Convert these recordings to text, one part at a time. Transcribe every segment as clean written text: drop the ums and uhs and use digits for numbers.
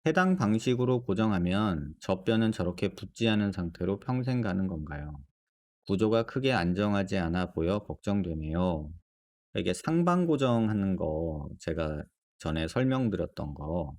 해당 방식으로 고정하면 젖뼈는 저렇게 붙지 않은 상태로 평생 가는 건가요? 구조가 크게 안정하지 않아 보여 걱정되네요. 이게 상방 고정하는 거 제가 전에 설명드렸던 거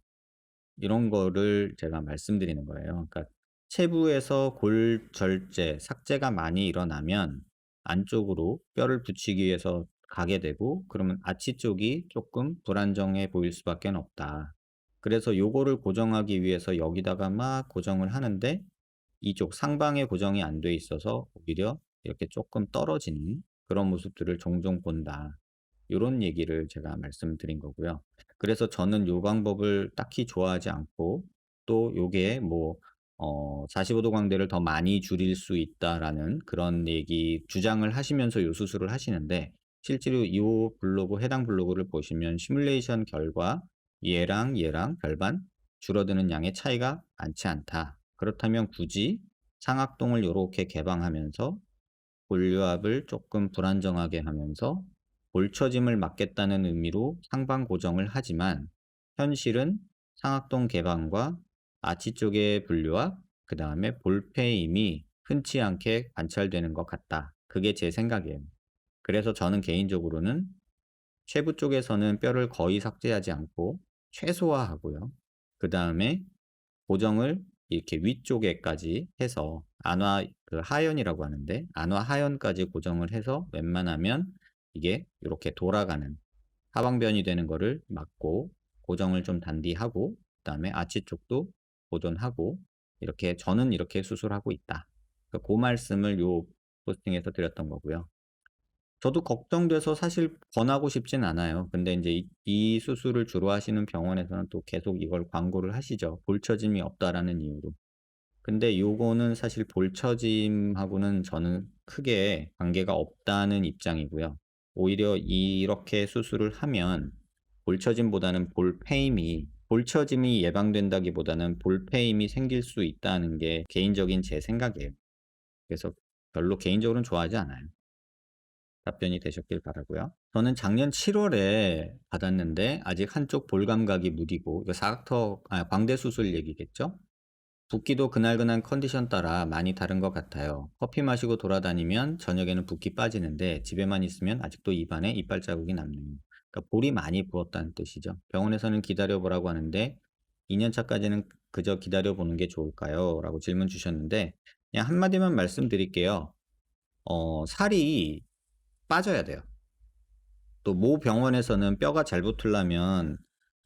이런 거를 제가 말씀드리는 거예요. 그러니까 체부에서 골절제, 삭제가 많이 일어나면 안쪽으로 뼈를 붙이기 위해서 가게 되고 그러면 아치 쪽이 조금 불안정해 보일 수밖에 없다. 그래서 요거를 고정하기 위해서 여기다가 막 고정을 하는데 이쪽 상방에 고정이 안 돼 있어서 오히려 이렇게 조금 떨어지는 그런 모습들을 종종 본다. 요런 얘기를 제가 말씀드린 거고요. 그래서 저는 요 방법을 딱히 좋아하지 않고 또 요게 뭐 45도 광대를 더 많이 줄일 수 있다라는 그런 얘기 주장을 하시면서 요 수술을 하시는데 실제로 요 블로그 해당 블로그를 보시면 시뮬레이션 결과 얘랑 별반 줄어드는 양의 차이가 많지 않다. 그렇다면 굳이 상악동을 요렇게 개방하면서 골류압을 조금 불안정하게 하면서 볼처짐을 막겠다는 의미로 상방 고정을 하지만 현실은 상악동 개방과 아치 쪽의 분류압, 그 다음에 볼페임이 흔치 않게 관찰되는 것 같다. 그게 제 생각이에요. 그래서 저는 개인적으로는 쇄부 쪽에서는 뼈를 거의 삭제하지 않고 최소화하고요. 그 다음에 고정을 이렇게 위쪽에까지 해서 안화 그 하연이라고 하는데 안화 하연까지 고정을 해서 웬만하면 이게 이렇게 돌아가는 하방변이 되는 거를 막고 고정을 좀 단디하고 그다음에 아치 쪽도 보존하고 이렇게 저는 이렇게 수술하고 있다. 그 말씀을 요 포스팅에서 드렸던 거고요. 저도 걱정돼서 사실 권하고 싶진 않아요. 근데 이제 이 수술을 주로 하시는 병원에서는 또 계속 이걸 광고를 하시죠. 볼처짐이 없다라는 이유로. 근데 요거는 사실 볼처짐하고는 저는 크게 관계가 없다는 입장이고요. 오히려 이렇게 수술을 하면 볼처짐보다는 볼처짐이 예방된다기보다는 볼페임이 생길 수 있다는 게 개인적인 제 생각이에요. 그래서 별로 개인적으로는 좋아하지 않아요. 답변이 되셨길 바라고요. 저는 작년 7월에 받았는데 아직 한쪽 볼 감각이 무디고 이거 광대 수술 얘기겠죠? 붓기도 그날그날 컨디션 따라 많이 다른 것 같아요. 커피 마시고 돌아다니면 저녁에는 붓기 빠지는데 집에만 있으면 아직도 입안에 이빨 자국이 남네요. 그러니까 볼이 많이 부었다는 뜻이죠. 병원에서는 기다려보라고 하는데 2년차까지는 그저 기다려보는 게 좋을까요? 라고 질문 주셨는데 그냥 한마디만 말씀드릴게요. 살이 빠져야 돼요. 또 모 병원에서는 뼈가 잘 붙으려면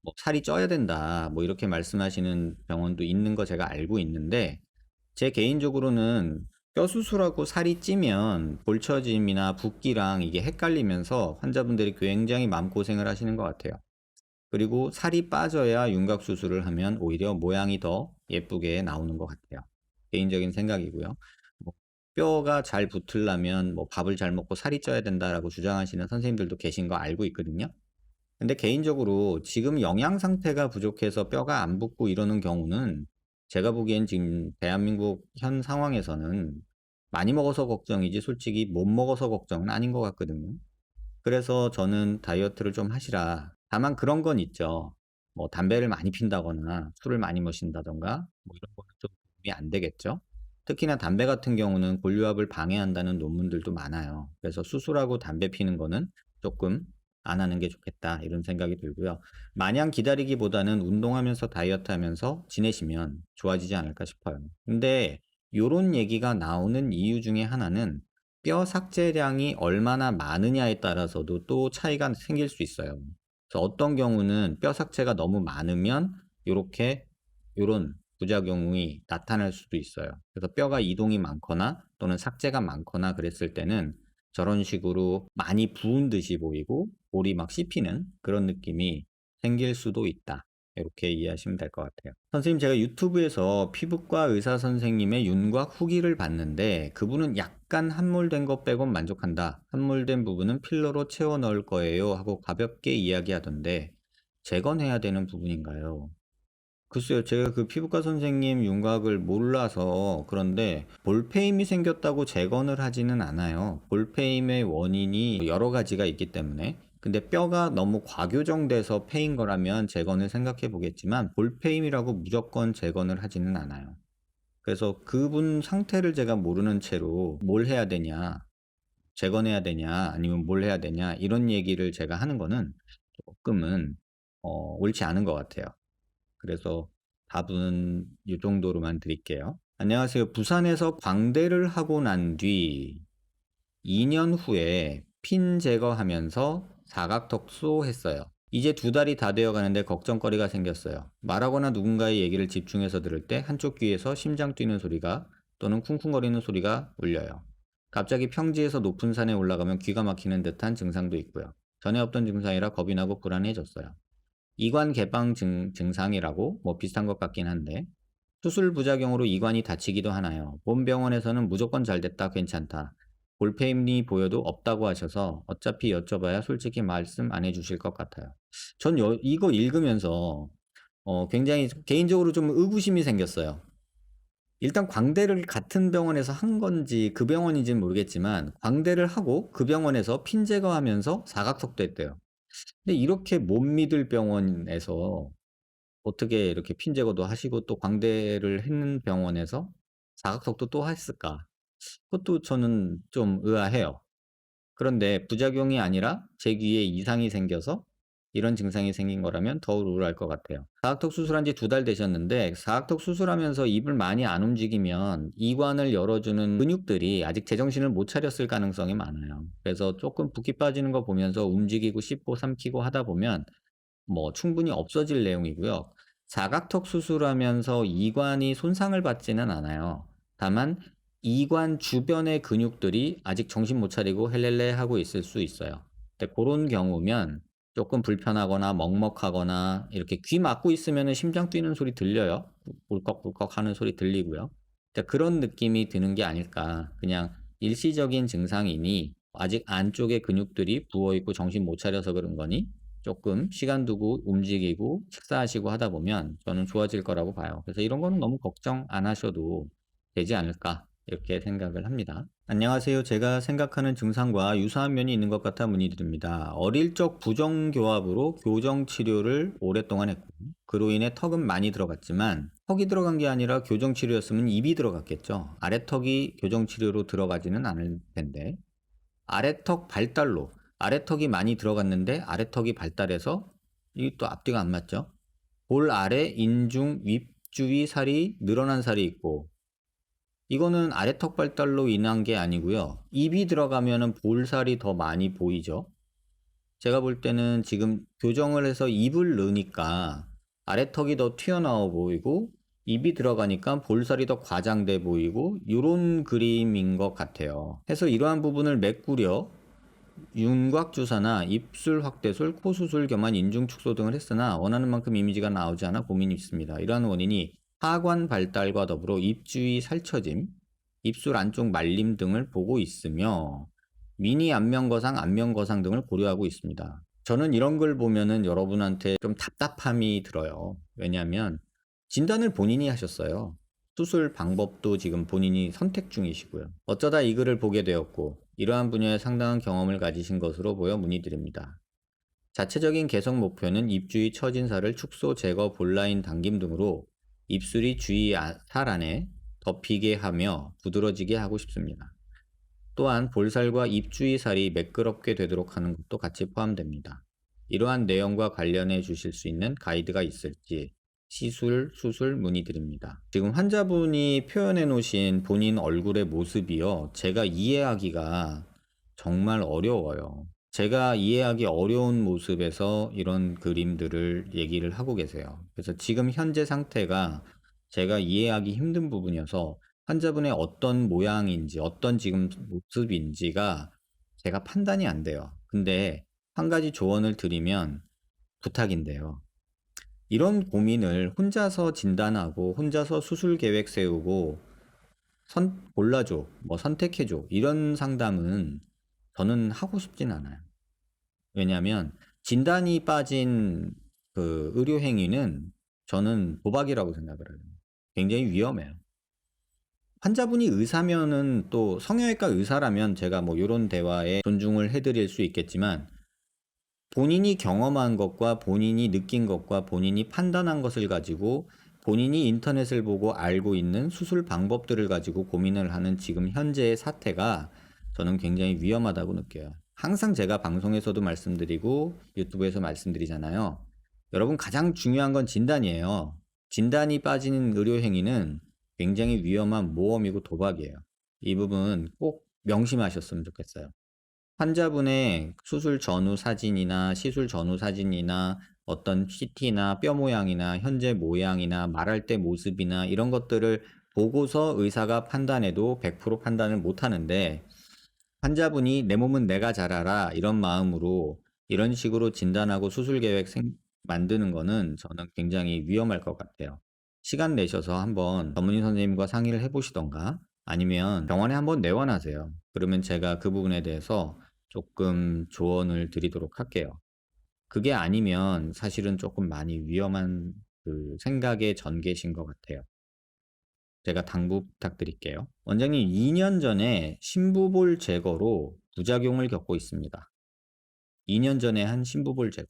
뭐 살이 쪄야 된다. 뭐 이렇게 말씀하시는 병원도 있는 거 제가 알고 있는데 제 개인적으로는 뼈 수술하고 살이 찌면 볼처짐이나 붓기랑 이게 헷갈리면서 환자분들이 굉장히 마음고생을 하시는 것 같아요. 그리고 살이 빠져야 윤곽 수술을 하면 오히려 모양이 더 예쁘게 나오는 것 같아요. 개인적인 생각이고요. 뭐 뼈가 잘 붙으려면 뭐 밥을 잘 먹고 살이 쪄야 된다라고 주장하시는 선생님들도 계신 거 알고 있거든요. 근데 개인적으로 지금 영양 상태가 부족해서 뼈가 안 붙고 이러는 경우는 제가 보기엔 지금 대한민국 현 상황에서는 많이 먹어서 걱정이지 솔직히 못 먹어서 걱정은 아닌 것 같거든요. 그래서 저는 다이어트를 좀 하시라. 다만 그런 건 있죠. 뭐 담배를 많이 핀다거나 술을 많이 마신다던가 뭐 이런 거는 좀 도움이 안 되겠죠. 특히나 담배 같은 경우는 골류압을 방해한다는 논문들도 많아요. 그래서 수술하고 담배 피는 거는 조금 안 하는 게 좋겠다 이런 생각이 들고요. 마냥 기다리기보다는 운동하면서 다이어트 하면서 지내시면 좋아지지 않을까 싶어요. 근데 요런 얘기가 나오는 이유 중에 하나는 뼈 삭제량이 얼마나 많으냐에 따라서도 또 차이가 생길 수 있어요. 그래서 어떤 경우는 뼈 삭제가 너무 많으면 요렇게 요런 부작용이 나타날 수도 있어요. 그래서 뼈가 이동이 많거나 또는 삭제가 많거나 그랬을 때는 저런 식으로 많이 부은 듯이 보이고 볼이 막 씹히는 그런 느낌이 생길 수도 있다. 이렇게 이해하시면 될 것 같아요. 선생님, 제가 유튜브에서 피부과 의사 선생님의 윤곽 후기를 봤는데 그분은 약간 함몰된 것 빼곤 만족한다. 함몰된 부분은 필러로 채워 넣을 거예요 하고 가볍게 이야기하던데 재건해야 되는 부분인가요? 글쎄요. 제가 그 피부과 선생님 윤곽을 몰라서 그런데 볼페임이 생겼다고 재건을 하지는 않아요. 볼페임의 원인이 여러 가지가 있기 때문에. 근데 뼈가 너무 과교정돼서 패인 거라면 재건을 생각해 보겠지만 볼페임이라고 무조건 재건을 하지는 않아요. 그래서 그분 상태를 제가 모르는 채로 뭘 해야 되냐, 재건해야 되냐, 아니면 뭘 해야 되냐, 이런 얘기를 제가 하는 거는 조금은 옳지 않은 것 같아요. 그래서 답은 이 정도로만 드릴게요. 안녕하세요. 부산에서 광대를 하고 난 뒤 2년 후에 핀 제거하면서 사각턱수 했어요. 이제 2달이 다 되어 가는데 걱정거리가 생겼어요. 말하거나 누군가의 얘기를 집중해서 들을 때 한쪽 귀에서 심장 뛰는 소리가 또는 쿵쿵거리는 소리가 울려요. 갑자기 평지에서 높은 산에 올라가면 귀가 막히는 듯한 증상도 있고요. 전에 없던 증상이라 겁이 나고 불안해졌어요. 이관 개방 증상이라고 뭐 비슷한 것 같긴 한데 수술 부작용으로 이관이 다치기도 하나요? 본 병원에서는 무조건 잘 됐다, 괜찮다. 볼페임이 보여도 없다고 하셔서 어차피 여쭤봐야 솔직히 말씀 안 해주실 것 같아요. 전 이거 읽으면서 굉장히 개인적으로 좀 의구심이 생겼어요. 일단 광대를 같은 병원에서 한 건지 그 병원인지는 모르겠지만 광대를 하고 그 병원에서 핀 제거하면서 사각턱도 했대요. 근데 이렇게 못 믿을 병원에서 어떻게 이렇게 핀 제거도 하시고 또 광대를 했는 병원에서 사각턱도 또 했을까? 그것도 저는 좀 의아해요. 그런데 부작용이 아니라 제 귀에 이상이 생겨서 이런 증상이 생긴 거라면 더 우울할 것 같아요. 사각턱 수술한 지 2달 되셨는데 사각턱 수술하면서 입을 많이 안 움직이면 이관을 열어주는 근육들이 아직 제정신을 못 차렸을 가능성이 많아요. 그래서 조금 붓기 빠지는 거 보면서 움직이고 씹고 삼키고 하다 보면 뭐 충분히 없어질 내용이고요. 사각턱 수술하면서 이관이 손상을 받지는 않아요. 다만 이관 주변의 근육들이 아직 정신 못 차리고 헬렐레 하고 있을 수 있어요. 근데 그런 경우면 조금 불편하거나 먹먹하거나 이렇게 귀 막고 있으면 심장 뛰는 소리 들려요. 울컥울컥 하는 소리 들리고요. 그러니까 그런 느낌이 드는 게 아닐까. 그냥 일시적인 증상이니 아직 안쪽에 근육들이 부어있고 정신 못 차려서 그런 거니 조금 시간 두고 움직이고 식사하시고 하다 보면 저는 좋아질 거라고 봐요. 그래서 이런 거는 너무 걱정 안 하셔도 되지 않을까 이렇게 생각을 합니다. 안녕하세요. 제가 생각하는 증상과 유사한 면이 있는 것 같아 문의드립니다. 어릴 적 부정교합으로 교정 치료를 오랫동안 했고 그로 인해 턱은 많이 들어갔지만 턱이 들어간 게 아니라 교정 치료였으면 입이 들어갔겠죠. 아래턱이 교정 치료로 들어가지는 않을 텐데 아래턱 발달로 아래턱이 많이 들어갔는데 아래턱이 발달해서 이게 또 앞뒤가 안 맞죠. 볼 아래 인중 윗주위 살이 늘어난 살이 있고 이거는 아래턱 발달로 인한 게 아니고요. 입이 들어가면은 볼살이 더 많이 보이죠. 제가 볼 때는 지금 교정을 해서 입을 넣으니까 아래턱이 더 튀어나와 보이고 입이 들어가니까 볼살이 더 과장돼 보이고 이런 그림인 것 같아요. 해서 이러한 부분을 메꾸려 윤곽주사나 입술 확대술, 코 수술 겸한 인중 축소 등을 했으나 원하는 만큼 이미지가 나오지 않아 고민이 있습니다. 이러한 원인이 하관 발달과 더불어 입 주위 살처짐, 입술 안쪽 말림 등을 보고 있으며 미니 안면거상, 안면거상 등을 고려하고 있습니다. 저는 이런 걸 보면은 여러분한테 좀 답답함이 들어요. 왜냐하면 진단을 본인이 하셨어요. 수술 방법도 지금 본인이 선택 중이시고요. 어쩌다 이 글을 보게 되었고 이러한 분야에 상당한 경험을 가지신 것으로 보여 문의드립니다. 자체적인 개선 목표는 입 주위 처진 살을 축소, 제거, 볼라인 당김 등으로 입술이 주위 살 안에 덮이게 하며 부드러지게 하고 싶습니다. 또한 볼살과 입 주위 살이 매끄럽게 되도록 하는 것도 같이 포함됩니다. 이러한 내용과 관련해 주실 수 있는 가이드가 있을지 시술, 수술 문의드립니다. 지금 환자분이 표현해 놓으신 본인 얼굴의 모습이요. 제가 이해하기가 정말 어려워요. 제가 이해하기 어려운 모습에서 이런 그림들을 얘기를 하고 계세요. 그래서 지금 현재 상태가 제가 이해하기 힘든 부분이어서 환자분의 어떤 모양인지 어떤 지금 모습인지가 제가 판단이 안 돼요. 근데 한 가지 조언을 드리면 부탁인데요. 이런 고민을 혼자서 진단하고 혼자서 수술 계획 세우고 골라줘, 뭐 선택해줘 이런 상담은 저는 하고 싶진 않아요. 왜냐하면 진단이 빠진 그 의료 행위는 저는 도박이라고 생각을 해요. 굉장히 위험해요. 환자분이 의사면은 또 성형외과 의사라면 제가 뭐 요런 대화에 존중을 해 드릴 수 있겠지만 본인이 경험한 것과 본인이 느낀 것과 본인이 판단한 것을 가지고 본인이 인터넷을 보고 알고 있는 수술 방법들을 가지고 고민을 하는 지금 현재의 사태가 저는 굉장히 위험하다고 느껴요. 항상 제가 방송에서도 말씀드리고 유튜브에서 말씀드리잖아요. 여러분 가장 중요한 건 진단이에요. 진단이 빠지는 의료 행위는 굉장히 위험한 모험이고 도박이에요. 이 부분 꼭 명심하셨으면 좋겠어요. 환자분의 수술 전후 사진이나 시술 전후 사진이나 어떤 CT나 뼈 모양이나 현재 모양이나 말할 때 모습이나 이런 것들을 보고서 의사가 판단해도 100% 판단을 못 하는데 환자분이 내 몸은 내가 잘 알아 이런 마음으로 이런 식으로 진단하고 수술 계획 만드는 거는 저는 굉장히 위험할 것 같아요. 시간 내셔서 한번 전문의 선생님과 상의를 해보시던가 아니면 병원에 한번 내원하세요. 그러면 제가 그 부분에 대해서 조금 조언을 드리도록 할게요. 그게 아니면 사실은 조금 많이 위험한 그 생각의 전개신 것 같아요. 제가 당부 부탁드릴게요. 원장님 2년 전에 심부볼 제거로 부작용을 겪고 있습니다. 2년 전에 한 심부볼 제거.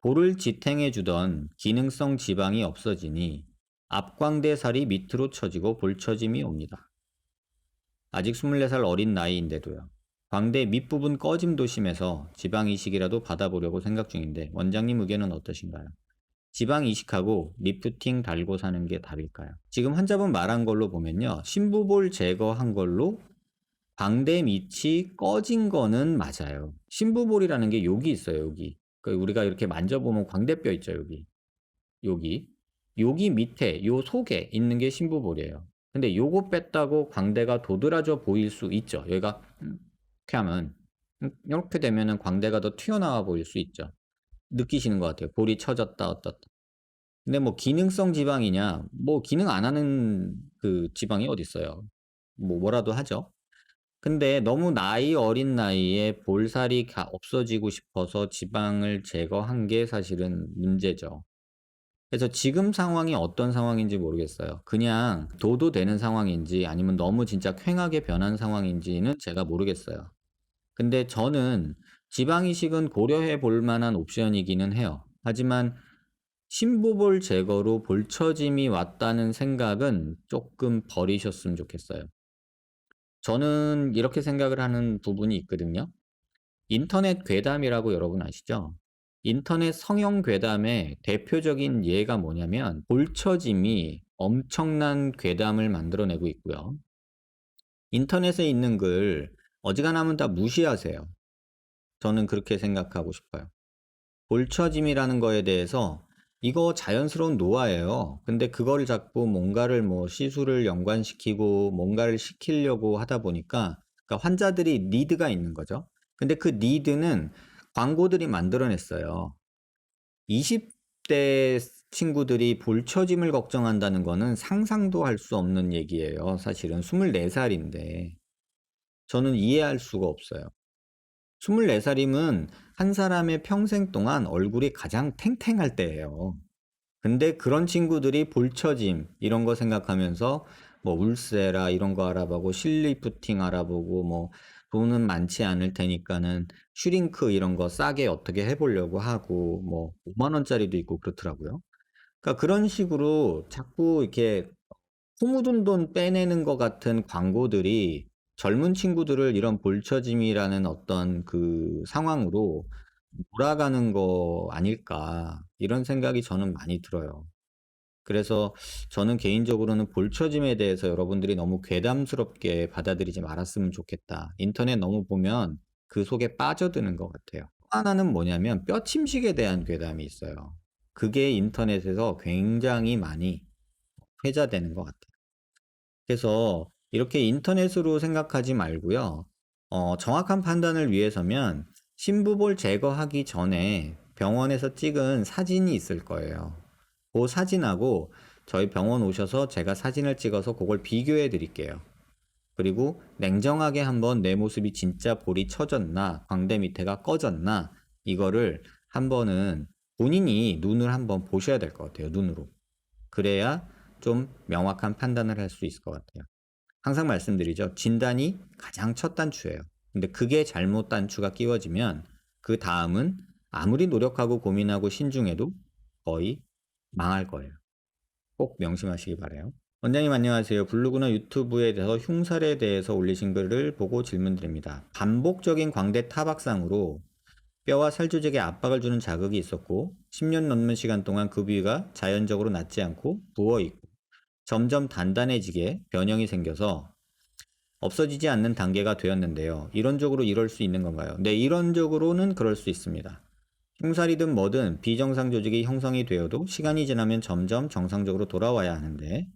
볼을 지탱해 주던 기능성 지방이 없어지니 앞광대살이 밑으로 처지고 볼처짐이 옵니다. 아직 24살 어린 나이인데도요. 광대 밑부분 꺼짐도 심해서 지방 이식이라도 받아보려고 생각 중인데 원장님 의견은 어떠신가요? 지방 이식하고 리프팅 달고 사는 게 답일까요? 지금 환자분 말한 걸로 보면요. 심부볼 제거한 걸로 광대 밑이 꺼진 거는 맞아요. 심부볼이라는 게 여기 있어요. 여기. 우리가 이렇게 만져보면 광대뼈 있죠. 여기. 여기. 여기 밑에 요 속에 있는 게 심부볼이에요. 근데 요거 뺐다고 광대가 도드라져 보일 수 있죠. 여기가 이렇게 하면 이렇게 되면은 광대가 더 튀어나와 보일 수 있죠. 느끼시는 것 같아요. 볼이 처졌다 어떻다. 근데 뭐 기능성 지방이냐? 뭐 기능 안 하는 그 지방이 어디 있어요? 뭐라도 하죠. 근데 너무 나이 어린 나이에 볼살이 없어지고 싶어서 지방을 제거한 게 사실은 문제죠. 그래서 지금 상황이 어떤 상황인지 모르겠어요. 그냥 도도되는 상황인지 아니면 너무 진짜 퀭하게 변한 상황인지는 제가 모르겠어요. 근데 저는 지방 이식은 고려해 볼 만한 옵션이기는 해요. 하지만 심부볼 제거로 볼처짐이 왔다는 생각은 조금 버리셨으면 좋겠어요. 저는 이렇게 생각을 하는 부분이 있거든요. 인터넷 괴담이라고 여러분 아시죠? 인터넷 성형 괴담의 대표적인 예가 뭐냐면 볼처짐이 엄청난 괴담을 만들어내고 있고요. 인터넷에 있는 글 어지간하면 다 무시하세요. 저는 그렇게 생각하고 싶어요. 볼처짐이라는 거에 대해서 이거 자연스러운 노화예요. 근데 그거를 자꾸 뭔가를 뭐 시술을 연관시키고 뭔가를 시키려고 하다 보니까 그러니까 환자들이 니드가 있는 거죠. 근데 그 니드는 광고들이 만들어냈어요. 20대 친구들이 볼처짐을 걱정한다는 거는 상상도 할 수 없는 얘기예요. 사실은 24살인데 저는 이해할 수가 없어요. 24살이면 한 사람의 평생 동안 얼굴이 가장 탱탱할 때예요. 근데 그런 친구들이 볼처짐 이런 거 생각하면서 뭐 울세라 이런 거 알아보고 실리프팅 알아보고 뭐 돈은 많지 않을 테니까는 슈링크 이런 거 싸게 어떻게 해보려고 하고 뭐 5만 원짜리도 있고 그렇더라고요. 그러니까 그런 식으로 자꾸 이렇게 코 묻은 돈 빼내는 것 같은 광고들이 젊은 친구들을 이런 볼처짐이라는 어떤 그 상황으로 몰아가는 거 아닐까 이런 생각이 저는 많이 들어요. 그래서 저는 개인적으로는 볼처짐에 대해서 여러분들이 너무 괴담스럽게 받아들이지 말았으면 좋겠다. 인터넷 너무 보면 그 속에 빠져드는 것 같아요. 또 하나는 뭐냐면 뼈 침식에 대한 괴담이 있어요. 그게 인터넷에서 굉장히 많이 회자되는 것 같아요. 그래서 이렇게 인터넷으로 생각하지 말고요. 정확한 판단을 위해서면 심부볼 제거하기 전에 병원에서 찍은 사진이 있을 거예요. 그 사진하고 저희 병원 오셔서 제가 사진을 찍어서 그걸 비교해 드릴게요. 그리고 냉정하게 한번 내 모습이 진짜 볼이 처졌나, 광대 밑에가 꺼졌나, 이거를 한번은 본인이 눈을 한번 보셔야 될 것 같아요. 눈으로. 그래야 좀 명확한 판단을 할 수 있을 것 같아요. 항상 말씀드리죠. 진단이 가장 첫 단추예요. 근데 그게 잘못 단추가 끼워지면 그 다음은 아무리 노력하고 고민하고 신중해도 거의 망할 거예요. 꼭 명심하시기 바라요. 원장님 안녕하세요. 블로그나 유튜브에 대해서 흉살에 대해서 올리신 글을 보고 질문드립니다. 반복적인 광대 타박상으로 뼈와 살 조직에 압박을 주는 자극이 있었고 10년 넘는 시간 동안 그 부위가 자연적으로 낫지 않고 부어있고 점점 단단해지게 변형이 생겨서 없어지지 않는 단계가 되었는데요. 이론적으로 이럴 수 있는 건가요? 네, 이론적으로는 그럴 수 있습니다. 흉살이든 뭐든 비정상 조직이 형성이 되어도 시간이 지나면 점점 정상적으로 돌아와야 하는데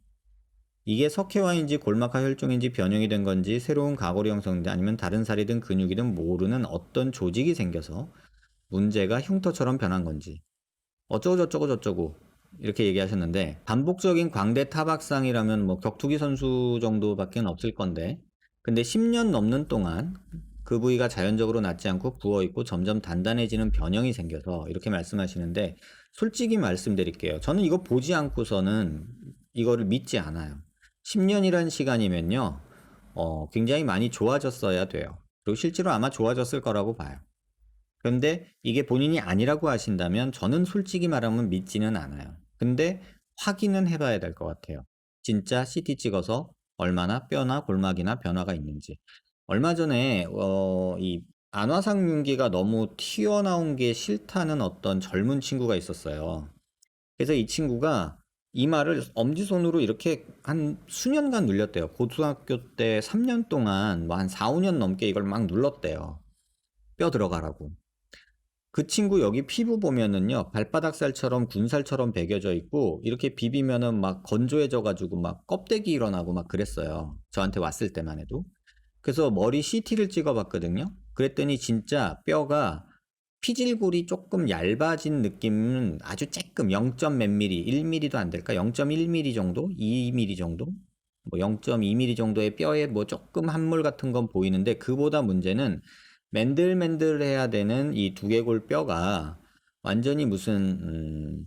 이게 석회화인지 골막하 혈종인지 변형이 된 건지 새로운 가골이 형성돼 아니면 다른 살이든 근육이든 모르는 어떤 조직이 생겨서 문제가 흉터처럼 변한 건지 어쩌고저쩌고 이렇게 얘기하셨는데 반복적인 광대 타박상이라면 뭐 격투기 선수 정도밖에 없을 건데 근데 10년 넘는 동안 그 부위가 자연적으로 낫지 않고 부어있고 점점 단단해지는 변형이 생겨서 이렇게 말씀하시는데 솔직히 말씀드릴게요. 저는 이거 보지 않고서는 이거를 믿지 않아요. 10년이란 시간이면요. 굉장히 많이 좋아졌어야 돼요. 그리고 실제로 아마 좋아졌을 거라고 봐요. 그런데 이게 본인이 아니라고 하신다면 저는 솔직히 말하면 믿지는 않아요. 근데 확인은 해봐야 될 것 같아요. 진짜 CT 찍어서 얼마나 뼈나 골막이나 변화가 있는지. 얼마 전에 이 안화상윤기가 너무 튀어나온 게 싫다는 어떤 젊은 친구가 있었어요. 그래서 이 친구가 이마를 엄지손으로 이렇게 한 수년간 눌렸대요. 고등학교 때 3년 동안 뭐 한 4, 5년 넘게 이걸 막 눌렀대요. 뼈 들어가라고. 그 친구 여기 피부 보면은요, 발바닥살처럼 군살처럼 베겨져 있고, 이렇게 비비면은 막 건조해져가지고 막 껍데기 일어나고 막 그랬어요. 저한테 왔을 때만 해도. 그래서 머리 CT를 찍어봤거든요. 그랬더니 진짜 뼈가 피질골이 조금 얇아진 느낌은 아주 쬐끔 0. 몇 미리, 1mm도 안 될까? 0.1mm 정도? 2mm 정도? 뭐 0.2mm 정도의 뼈에 뭐 조금 함몰 같은 건 보이는데 그보다 문제는 맨들맨들해야 되는 이 두개골 뼈가 완전히 무슨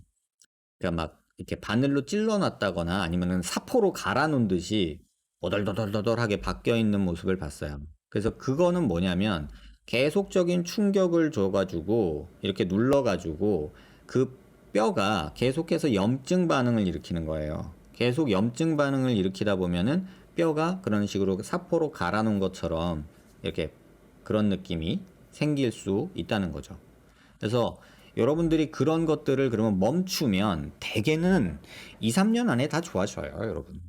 그러니까 막 이렇게 바늘로 찔러놨다거나 아니면은 사포로 갈아놓은 듯이 오돌도돌도돌하게 바뀌어 있는 모습을 봤어요. 그래서 그거는 뭐냐면 계속적인 충격을 줘가지고 이렇게 눌러가지고 그 뼈가 계속해서 염증 반응을 일으키는 거예요. 계속 염증 반응을 일으키다 보면은 뼈가 그런 식으로 사포로 갈아놓은 것처럼 이렇게 그런 느낌이 생길 수 있다는 거죠. 그래서 여러분들이 그런 것들을 그러면 멈추면 대개는 2, 3년 안에 다 좋아져요, 여러분.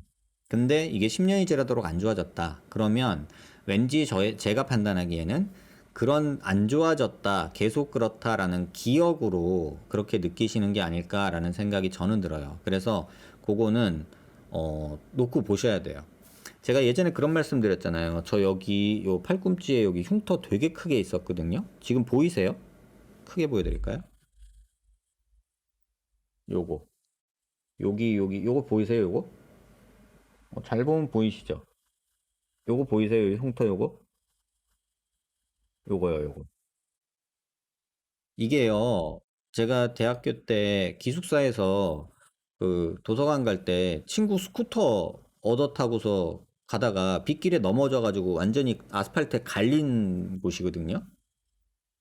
근데 이게 10년이 지나도록 안 좋아졌다. 그러면 왠지 제가 판단하기에는 그런 안 좋아졌다, 계속 그렇다라는 기억으로 그렇게 느끼시는 게 아닐까라는 생각이 저는 들어요. 그래서 그거는 놓고 보셔야 돼요. 제가 예전에 그런 말씀 드렸잖아요. 저 여기 요 팔꿈치에 여기 흉터 되게 크게 있었거든요. 지금 보이세요? 크게 보여드릴까요? 요거. 여기, 요거 보이세요, 요거? 잘 보면 보이시죠? 요거 보이세요, 이 흉터 요거? 요거요, 요거. 이게요, 제가 대학교 때 기숙사에서 그 도서관 갈 때 친구 스쿠터 얻어 타고서 가다가 빗길에 넘어져가지고 완전히 아스팔트에 갈린 곳이거든요.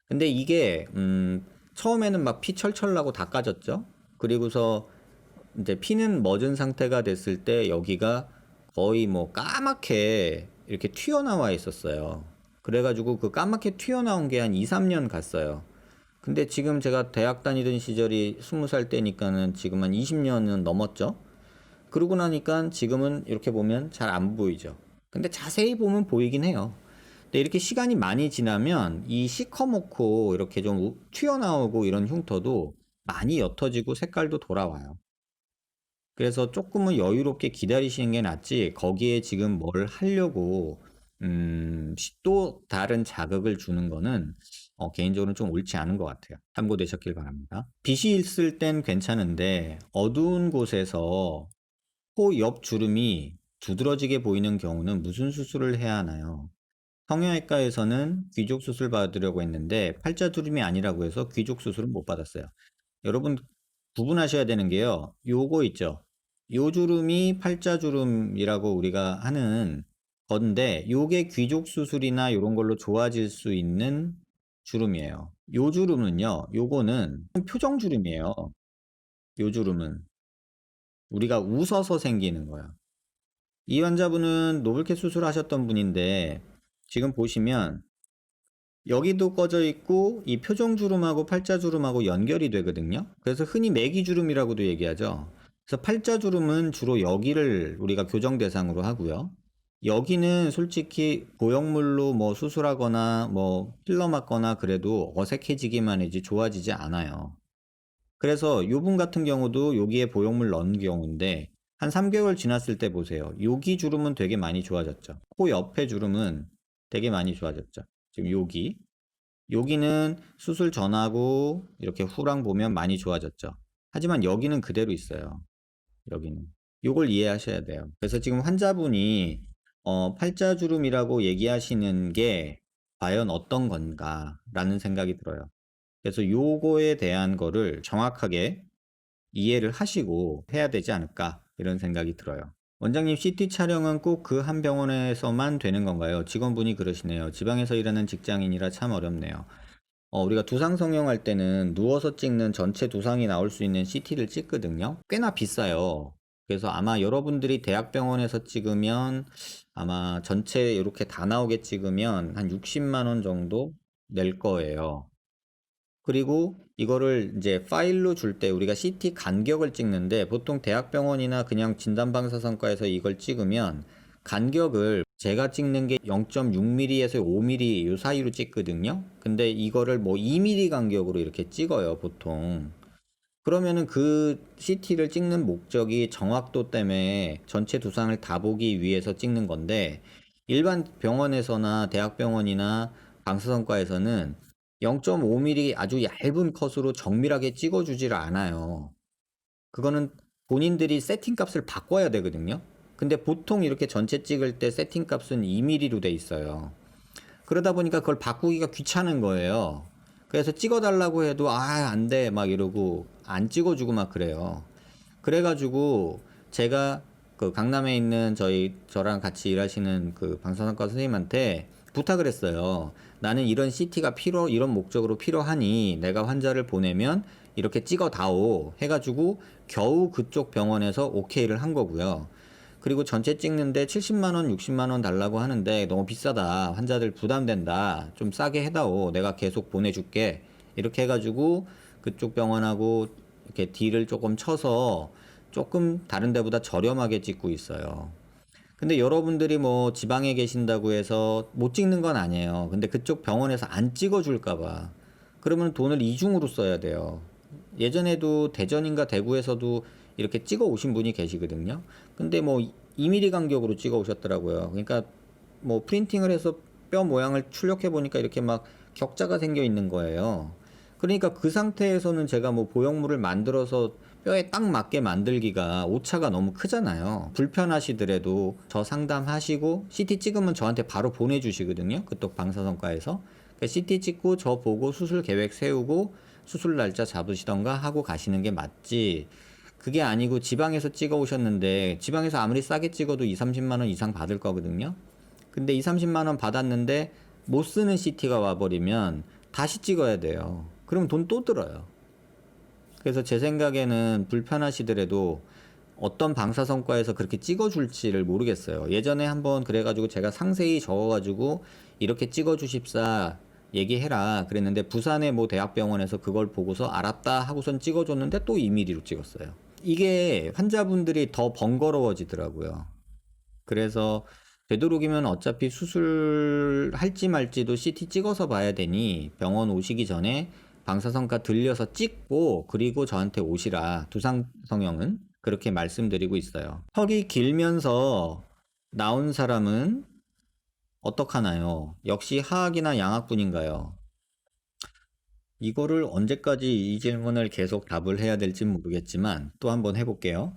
근데 이게, 처음에는 막 피 철철 나고 다 까졌죠? 그리고서 이제 피는 멎은 상태가 됐을 때 여기가 거의 뭐 까맣게 이렇게 튀어나와 있었어요. 그래가지고 그 까맣게 튀어나온 게 한 2, 3년 갔어요. 근데 지금 제가 대학 다니던 시절이 20살 때니까는 지금 한 20년은 넘었죠? 그러고 나니까 지금은 이렇게 보면 잘 안 보이죠. 근데 자세히 보면 보이긴 해요. 근데 이렇게 시간이 많이 지나면 이 시커멓고 이렇게 좀 튀어나오고 이런 흉터도 많이 옅어지고 색깔도 돌아와요. 그래서 조금은 여유롭게 기다리시는 게 낫지, 거기에 지금 뭘 하려고, 또 다른 자극을 주는 거는, 개인적으로는 좀 옳지 않은 것 같아요. 참고되셨길 바랍니다. 빛이 있을 땐 괜찮은데, 어두운 곳에서 코 옆 주름이 두드러지게 보이는 경우는 무슨 수술을 해야 하나요? 성형외과에서는 귀족 수술 받으려고 했는데, 팔자 주름이 아니라고 해서 귀족 수술은 못 받았어요. 여러분 구분하셔야 되는 게요. 요거 있죠. 요 주름이 팔자주름이라고 우리가 하는 건데 요게 귀족 수술이나 요런 걸로 좋아질 수 있는 주름이에요. 요 주름은요. 요거는 표정주름이에요. 요 주름은 우리가 웃어서 생기는 거야. 이 환자분은 노블캐 수술하셨던 분인데 지금 보시면 여기도 꺼져 있고 이 표정주름하고 팔자주름하고 연결이 되거든요. 그래서 흔히 매기주름이라고도 얘기하죠. 그래서 팔자주름은 주로 여기를 우리가 교정 대상으로 하고요. 여기는 솔직히 보형물로 뭐 수술하거나 뭐 필러 맞거나 그래도 어색해지기만 하지 좋아지지 않아요. 그래서 요분 같은 경우도 여기에 보형물 넣은 경우인데 한 3개월 지났을 때 보세요. 여기 주름은 되게 많이 좋아졌죠. 코 옆에 주름은 되게 많이 좋아졌죠. 지금 여기는 수술 전하고 이렇게 후랑 보면 많이 좋아졌죠. 하지만 여기는 그대로 있어요. 여기는. 요걸 이해하셔야 돼요. 그래서 지금 환자분이 팔자주름이라고 얘기하시는 게 과연 어떤 건가라는 생각이 들어요. 그래서 요거에 대한 거를 정확하게 이해를 하시고 해야 되지 않을까 이런 생각이 들어요. 원장님 CT 촬영은 꼭 그 한 병원에서만 되는 건가요? 직원분이 그러시네요. 지방에서 일하는 직장인이라 참 어렵네요. 우리가 두상 성형할 때는 누워서 찍는 전체 두상이 나올 수 있는 CT를 찍거든요. 꽤나 비싸요. 그래서 아마 여러분들이 대학병원에서 찍으면 아마 전체 이렇게 다 나오게 찍으면 한 60만 원 정도 낼 거예요. 그리고 이거를 이제 파일로 줄 때 우리가 CT 간격을 찍는데 보통 대학병원이나 그냥 진단방사선과에서 이걸 찍으면 간격을 제가 찍는 게 0.6mm에서 5mm 이 사이로 찍거든요. 근데 이거를 뭐 2mm 간격으로 이렇게 찍어요, 보통. 그러면은 그 CT를 찍는 목적이 정확도 때문에 전체 두상을 다 보기 위해서 찍는 건데 일반 병원에서나 대학병원이나 방사선과에서는 0.5mm 아주 얇은 컷으로 정밀하게 찍어주질 않아요. 그거는 본인들이 세팅 값을 바꿔야 되거든요. 근데 보통 이렇게 전체 찍을 때 세팅 값은 2mm로 돼 있어요. 그러다 보니까 그걸 바꾸기가 귀찮은 거예요. 그래서 찍어달라고 해도 안 돼 막 이러고 안 찍어주고 막 그래요. 그래가지고 제가 그 강남에 있는 저랑 같이 일하시는 그 방사선과 선생님한테 부탁을 했어요. 나는 이런 CT가 이런 목적으로 필요하니 내가 환자를 보내면 이렇게 찍어다오 해가지고 겨우 그쪽 병원에서 오케이를 한 거고요. 그리고 전체 찍는데 70만 원, 60만 원 달라고 하는데 너무 비싸다. 환자들 부담된다. 좀 싸게 해다오. 내가 계속 보내줄게. 이렇게 해가지고 그쪽 병원하고 이렇게 딜을 조금 쳐서 조금 다른 데보다 저렴하게 찍고 있어요. 근데 여러분들이 뭐 지방에 계신다고 해서 못 찍는 건 아니에요. 근데 그쪽 병원에서 안 찍어줄까 봐. 그러면 돈을 이중으로 써야 돼요. 예전에도 대전인가 대구에서도 이렇게 찍어 오신 분이 계시거든요. 근데 뭐 2mm 간격으로 찍어 오셨더라고요. 그러니까 뭐 프린팅을 해서 뼈 모양을 출력해 보니까 이렇게 막 격자가 생겨 있는 거예요. 그러니까 그 상태에서는 제가 뭐 보형물을 만들어서 뼈에 딱 맞게 만들기가 오차가 너무 크잖아요. 불편하시더라도 저 상담하시고 CT 찍으면 저한테 바로 보내주시거든요. 그쪽 방사선과에서. 그러니까 CT 찍고 저 보고 수술 계획 세우고 수술 날짜 잡으시던가 하고 가시는 게 맞지. 그게 아니고 지방에서 찍어 오셨는데 지방에서 아무리 싸게 찍어도 2, 30만 원 이상 받을 거거든요. 근데 2, 30만 원 받았는데 못 쓰는 CT가 와버리면 다시 찍어야 돼요. 그럼 돈 또 들어요. 그래서 제 생각에는 불편하시더라도 어떤 방사선과에서 그렇게 찍어줄지를 모르겠어요. 예전에 한번 그래가지고 제가 상세히 적어가지고 이렇게 찍어주십사 얘기해라 그랬는데 부산의 뭐 대학병원에서 그걸 보고서 알았다 하고선 찍어줬는데 또 2mm로 찍었어요. 이게 환자분들이 더 번거로워지더라고요. 그래서 되도록이면 어차피 수술할지 말지도 CT 찍어서 봐야 되니 병원 오시기 전에 방사선과 들려서 찍고 그리고 저한테 오시라. 두상 성형은 그렇게 말씀드리고 있어요. 턱이 길면서 나온 사람은 어떡하나요? 역시 하악이나 양악분인가요? 이거를 언제까지 이 질문을 계속 답을 해야 될지 모르겠지만 또 한번 해볼게요.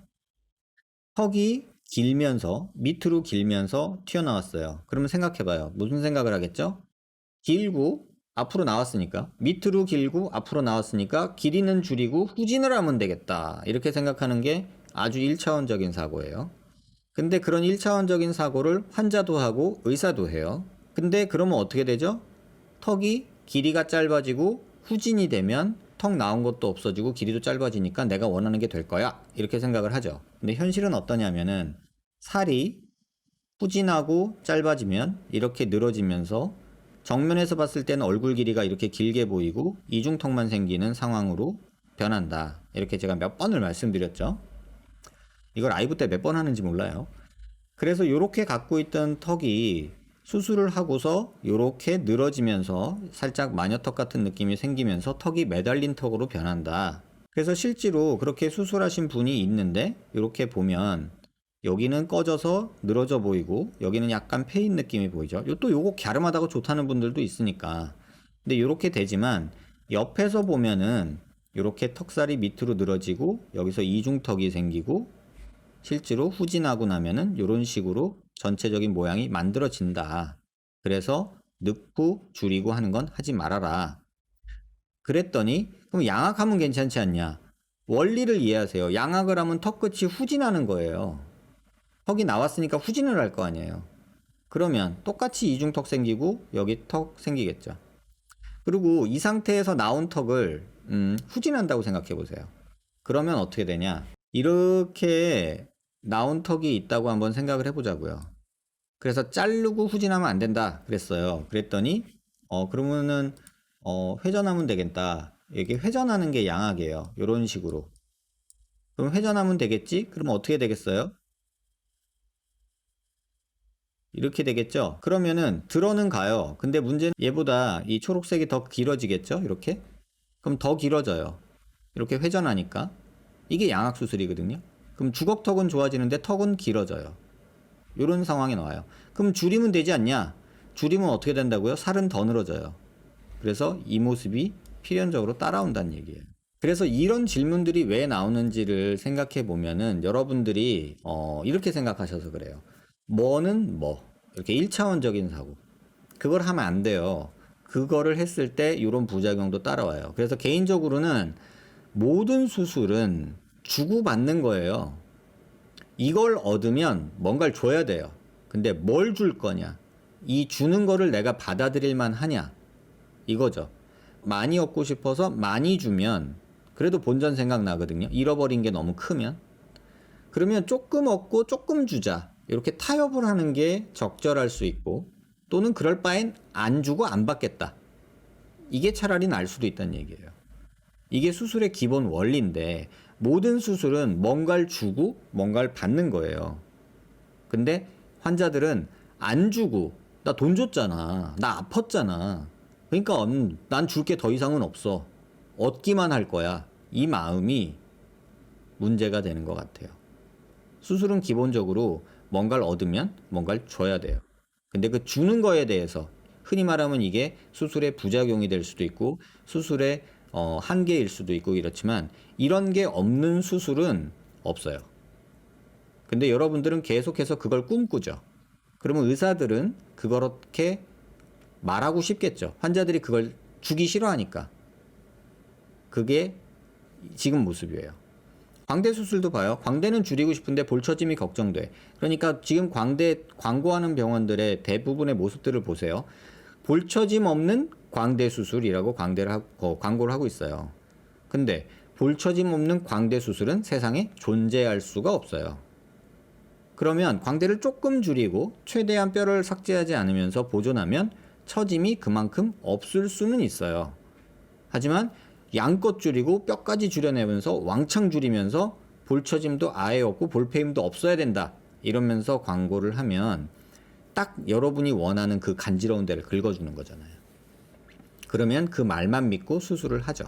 턱이 길면서 밑으로 길면서 튀어나왔어요. 그러면 생각해봐요. 무슨 생각을 하겠죠? 길고 앞으로 나왔으니까. 밑으로 길고 앞으로 나왔으니까 길이는 줄이고 후진을 하면 되겠다. 이렇게 생각하는 게 아주 1차원적인 사고예요. 근데 그런 1차원적인 사고를 환자도 하고 의사도 해요. 근데 그러면 어떻게 되죠? 턱이 길이가 짧아지고 후진이 되면 턱 나온 것도 없어지고 길이도 짧아지니까 내가 원하는 게 될 거야. 이렇게 생각을 하죠. 근데 현실은 어떠냐면은 살이 후진하고 짧아지면 이렇게 늘어지면서 정면에서 봤을 때는 얼굴 길이가 이렇게 길게 보이고 이중턱만 생기는 상황으로 변한다. 이렇게 제가 몇 번을 말씀드렸죠. 이걸 라이브 때 몇 번 하는지 몰라요. 그래서 이렇게 갖고 있던 턱이 수술을 하고서 이렇게 늘어지면서 살짝 마녀턱 같은 느낌이 생기면서 턱이 매달린 턱으로 변한다. 그래서 실제로 그렇게 수술하신 분이 있는데 이렇게 보면 여기는 꺼져서 늘어져 보이고 여기는 약간 패인 느낌이 보이죠. 또 요거 갸름하다고 좋다는 분들도 있으니까. 근데 이렇게 되지만 옆에서 보면은 이렇게 턱살이 밑으로 늘어지고 여기서 이중턱이 생기고 실제로 후진하고 나면은 이런 식으로 전체적인 모양이 만들어진다. 그래서 넣고 줄이고 하는 건 하지 말아라. 그랬더니 그럼 양악하면 괜찮지 않냐? 원리를 이해하세요. 양악을 하면 턱 끝이 후진하는 거예요. 턱이 나왔으니까 후진을 할 거 아니에요. 그러면 똑같이 이중턱 생기고 여기 턱 생기겠죠. 그리고 이 상태에서 나온 턱을 후진한다고 생각해 보세요. 그러면 어떻게 되냐? 이렇게 나온 턱이 있다고 한번 생각을 해보자고요. 그래서 자르고 후진하면 안 된다 그랬어요. 그랬더니 그러면은 회전하면 되겠다. 이게 회전하는 게 양악이에요. 이런 식으로. 그럼 회전하면 되겠지? 그러면 어떻게 되겠어요? 이렇게 되겠죠? 그러면은 들어는 가요. 근데 문제는 얘보다 이 초록색이 더 길어지겠죠? 이렇게? 그럼 더 길어져요. 이렇게 회전하니까. 이게 양악 수술이거든요. 그럼 주걱턱은 좋아지는데 턱은 길어져요. 이런 상황이 나와요. 그럼 줄이면 되지 않냐? 줄이면 어떻게 된다고요? 살은 더 늘어져요. 그래서 이 모습이 필연적으로 따라온다는 얘기예요. 그래서 이런 질문들이 왜 나오는지를 생각해 보면은 여러분들이 이렇게 생각하셔서 그래요. 뭐는 뭐 이렇게 1차원적인 사고 그걸 하면 안 돼요. 그거를 했을 때 이런 부작용도 따라와요. 그래서 개인적으로는 모든 수술은 주고받는 거예요. 이걸 얻으면 뭔가를 줘야 돼요. 근데 뭘 줄 거냐? 이 주는 거를 내가 받아들일 만하냐? 이거죠. 많이 얻고 싶어서 많이 주면 그래도 본전 생각나거든요. 잃어버린 게 너무 크면. 그러면 조금 얻고 조금 주자. 이렇게 타협을 하는 게 적절할 수 있고 또는 그럴 바엔 안 주고 안 받겠다. 이게 차라리 나을 수도 있다는 얘기예요. 이게 수술의 기본 원리인데 모든 수술은 뭔가를 주고 뭔가를 받는 거예요. 근데 환자들은 안 주고 나 돈 줬잖아. 나 아팠잖아. 그러니까 난 줄 게 더 이상은 없어. 얻기만 할 거야. 이 마음이 문제가 되는 것 같아요. 수술은 기본적으로 뭔가를 얻으면 뭔가를 줘야 돼요. 근데 그 주는 거에 대해서 흔히 말하면 이게 수술의 부작용이 될 수도 있고 수술의 한계일 수도 있고 이렇지만 이런 게 없는 수술은 없어요. 근데 여러분들은 계속해서 그걸 꿈꾸죠. 그러면 의사들은 그렇게 말하고 싶겠죠. 환자들이 그걸 주기 싫어하니까. 그게 지금 모습이에요. 광대 수술도 봐요. 광대는 줄이고 싶은데 볼처짐이 걱정돼. 그러니까 지금 광대 광고하는 병원들의 대부분의 모습들을 보세요. 볼처짐 없는 광대 수술이라고 광고를 하고 있어요. 근데 볼처짐 없는 광대 수술은 세상에 존재할 수가 없어요. 그러면 광대를 조금 줄이고 최대한 뼈를 삭제하지 않으면서 보존하면 처짐이 그만큼 없을 수는 있어요. 하지만 양껏 줄이고 뼈까지 줄여내면서 왕창 줄이면서 볼처짐도 아예 없고 볼페임도 없어야 된다 이러면서 광고를 하면 딱 여러분이 원하는 그 간지러운 데를 긁어주는 거잖아요. 그러면 그 말만 믿고 수술을 하죠.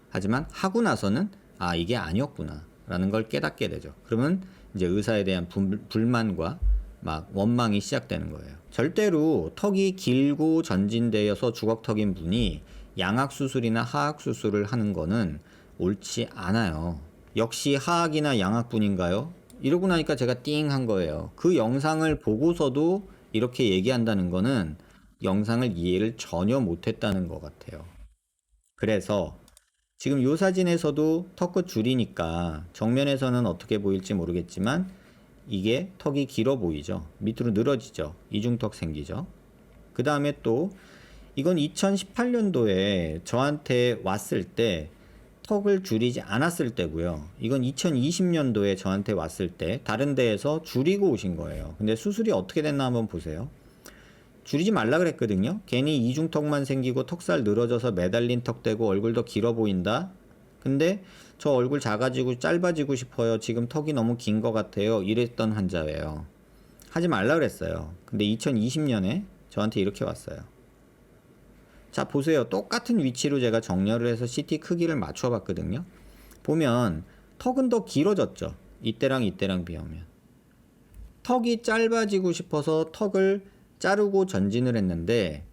하지만 하고 나서는 아 이게 아니었구나 라는 걸 깨닫게 되죠. 그러면 이제 의사에 대한 불만과 막 원망이 시작되는 거예요. 절대로 턱이 길고 전진되어서 주걱턱인 분이 양악수술이나 하악수술을 하는 거는 옳지 않아요. 역시 하악이나 양악분인가요? 이러고 나니까 제가 띵 한 거예요. 그 영상을 보고서도 이렇게 얘기한다는 거는 영상을 이해를 전혀 못했다는 것 같아요. 그래서 지금 이 사진에서도 턱끝 줄이니까 정면에서는 어떻게 보일지 모르겠지만 이게 턱이 길어 보이죠. 밑으로 늘어지죠. 이중턱 생기죠. 그 다음에 또 이건 2018년도에 저한테 왔을 때 턱을 줄이지 않았을 때고요. 이건 2020년도에 저한테 왔을 때 다른 데에서 줄이고 오신 거예요. 근데 수술이 어떻게 됐나 한번 보세요. 줄이지 말라 그랬거든요. 괜히 이중턱만 생기고 턱살 늘어져서 매달린 턱 되고 얼굴 더 길어 보인다. 근데 저 얼굴 작아지고 짧아지고 싶어요. 지금 턱이 너무 긴 것 같아요. 이랬던 환자예요. 하지 말라 그랬어요. 근데 2020년에 저한테 이렇게 왔어요. 자, 보세요. 똑같은 위치로 제가 정렬을 해서 CT 크기를 맞춰 봤거든요. 보면 턱은 더 길어졌죠. 이때랑 이때랑 비하면. 턱이 짧아지고 싶어서 턱을 자르고 전진을 했는데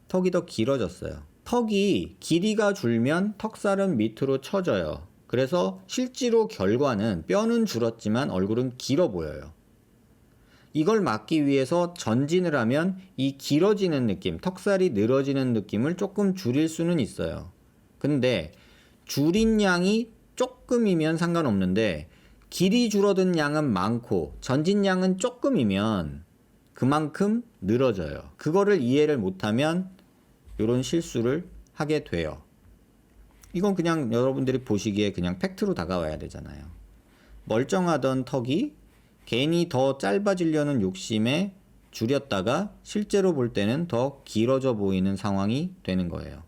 턱이 더 길어졌어요. 턱이 길이가 줄면 턱살은 밑으로 처져요. 그래서 실제로 결과는 뼈는 줄었지만 얼굴은 길어 보여요. 이걸 막기 위해서 전진을 하면 이 길어지는 느낌, 턱살이 늘어지는 느낌을 조금 줄일 수는 있어요. 근데 줄인 양이 조금이면 상관없는데 길이 줄어든 양은 많고 전진 양은 조금이면 그만큼 늘어져요. 그거를 이해를 못하면 이런 실수를 하게 돼요. 이건 그냥 여러분들이 보시기에 그냥 팩트로 다가와야 되잖아요. 멀쩡하던 턱이 괜히 더 짧아지려는 욕심에 줄였다가 실제로 볼 때는 더 길어져 보이는 상황이 되는 거예요.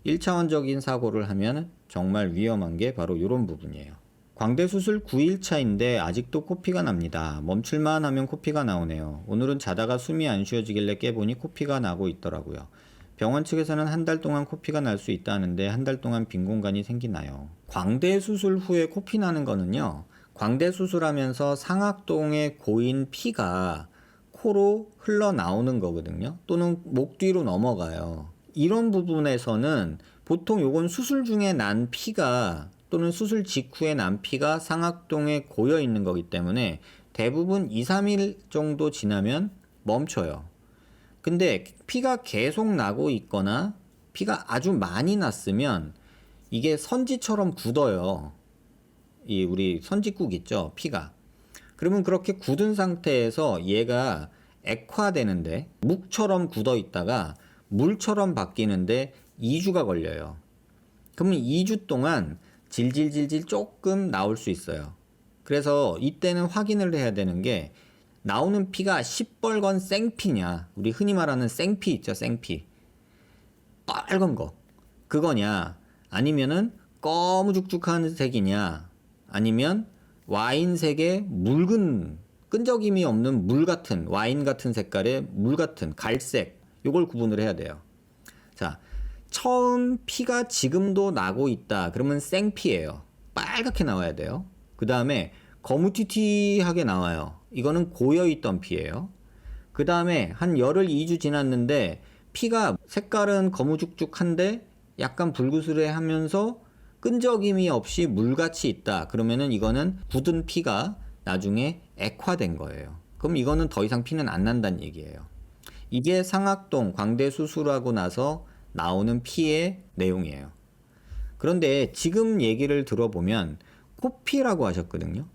1차원적인 사고를 하면 정말 위험한 게 바로 이런 부분이에요. 광대 수술 9일차인데 아직도 코피가 납니다. 멈출만 하면 코피가 나오네요. 오늘은 자다가 숨이 안 쉬어지길래 깨보니 코피가 나고 있더라고요. 병원 측에서는 한 달 동안 코피가 날 수 있다는데 한 달 동안 빈 공간이 생기나요? 광대 수술 후에 코피 나는 거는요. 광대 수술하면서 상악동에 고인 피가 코로 흘러나오는 거거든요. 또는 목 뒤로 넘어가요. 이런 부분에서는 보통 요건 수술 중에 난 피가 또는 수술 직후에 난 피가 상악동에 고여 있는 거기 때문에 대부분 2, 3일 정도 지나면 멈춰요. 근데 피가 계속 나고 있거나 피가 아주 많이 났으면 이게 선지처럼 굳어요. 이 우리 선지국 있죠, 피가. 그러면 그렇게 굳은 상태에서 얘가 액화되는데 묵처럼 굳어 있다가 물처럼 바뀌는데 2주가 걸려요. 그러면 2주 동안 질질질질 조금 나올 수 있어요. 그래서 이때는 확인을 해야 되는 게 나오는 피가 시뻘건 생피냐, 우리 흔히 말하는 생피 있죠, 생피. 빨간 거. 그거냐, 아니면은 꺼무죽죽한 색이냐, 아니면 와인색의 묽은 끈적임이 없는 물 같은 와인 같은 색깔의 물 같은 갈색, 요걸 구분을 해야 돼요. 자, 처음 피가 지금도 나고 있다 그러면 생피예요. 빨갛게 나와야 돼요. 그 다음에 거무튀튀하게 나와요. 이거는 고여있던 피예요. 그 다음에 한 열흘 2주 지났는데 피가 색깔은 거무죽죽한데 약간 불그스레 하면서 끈적임이 없이 물같이 있다. 그러면은 이거는 굳은 피가 나중에 액화된 거예요. 그럼 이거는 더 이상 피는 안 난다는 얘기예요. 이게 상악동 광대 수술하고 나서 나오는 피의 내용이에요. 그런데 지금 얘기를 들어보면 코피라고 하셨거든요.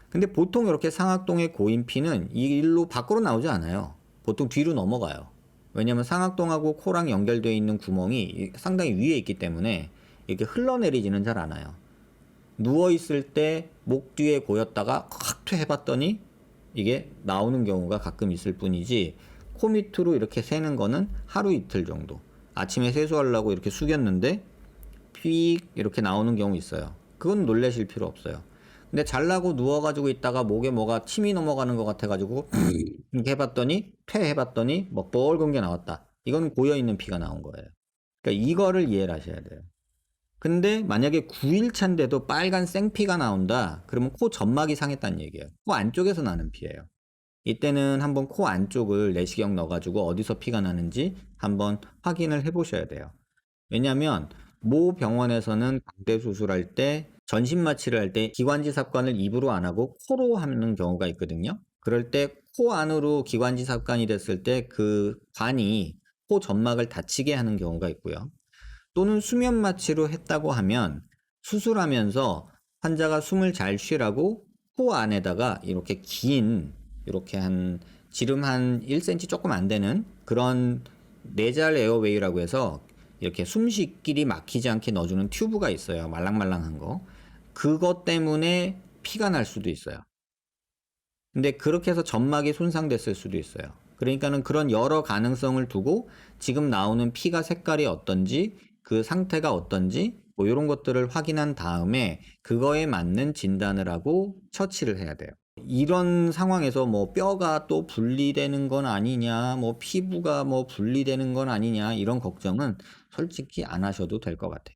근데 보통 이렇게 상악동의 고인 피는 이 일로 밖으로 나오지 않아요. 보통 뒤로 넘어가요. 왜냐면 상악동하고 코랑 연결되어 있는 구멍이 상당히 위에 있기 때문에 이렇게 흘러내리지는 잘 않아요. 누워있을 때 목 뒤에 고였다가 확 해봤더니 이게 나오는 경우가 가끔 있을 뿐이지 코 밑으로 이렇게 새는 거는 하루 이틀 정도. 아침에 세수하려고 이렇게 숙였는데 휙 이렇게 나오는 경우 있어요. 그건 놀라실 필요 없어요. 근데 잘라고 누워가지고 있다가 목에 뭐가 침이 넘어가는 것 같아가지고 이렇게 해봤더니 해봤더니 뭐 뻘건 게 나왔다. 이건 고여있는 피가 나온 거예요. 그러니까 이거를 이해를 하셔야 돼요. 근데 만약에 9일 차인데도 빨간 생피가 나온다. 그러면 코 점막이 상했다는 얘기예요. 코 안쪽에서 나는 피예요. 이때는 한번 코 안쪽을 내시경 넣어가지고 어디서 피가 나는지 한번 확인을 해보셔야 돼요. 왜냐하면 모 병원에서는 광대 수술할 때 전신 마취를 할 때 기관지 삽관을 입으로 안 하고 코로 하는 경우가 있거든요. 그럴 때 코 안으로 기관지 삽관이 됐을 때 그 관이 코 점막을 다치게 하는 경우가 있고요. 또는 수면 마취로 했다고 하면 수술하면서 환자가 숨을 잘 쉬라고 코 안에다가 이렇게 긴, 이렇게 한 지름 한 1cm 조금 안 되는 그런 내잘 에어웨이라고 해서 이렇게 숨쉬길이 막히지 않게 넣어주는 튜브가 있어요. 말랑말랑한 거. 그것 때문에 피가 날 수도 있어요. 근데 그렇게 해서 점막이 손상됐을 수도 있어요. 그러니까는 그런 여러 가능성을 두고 지금 나오는 피가 색깔이 어떤지, 그 상태가 어떤지, 뭐 이런 것들을 확인한 다음에 그거에 맞는 진단을 하고 처치를 해야 돼요. 이런 상황에서 뭐 뼈가 또 분리되는 건 아니냐, 뭐 피부가 뭐 분리되는 건 아니냐, 이런 걱정은 솔직히 안 하셔도 될 것 같아요.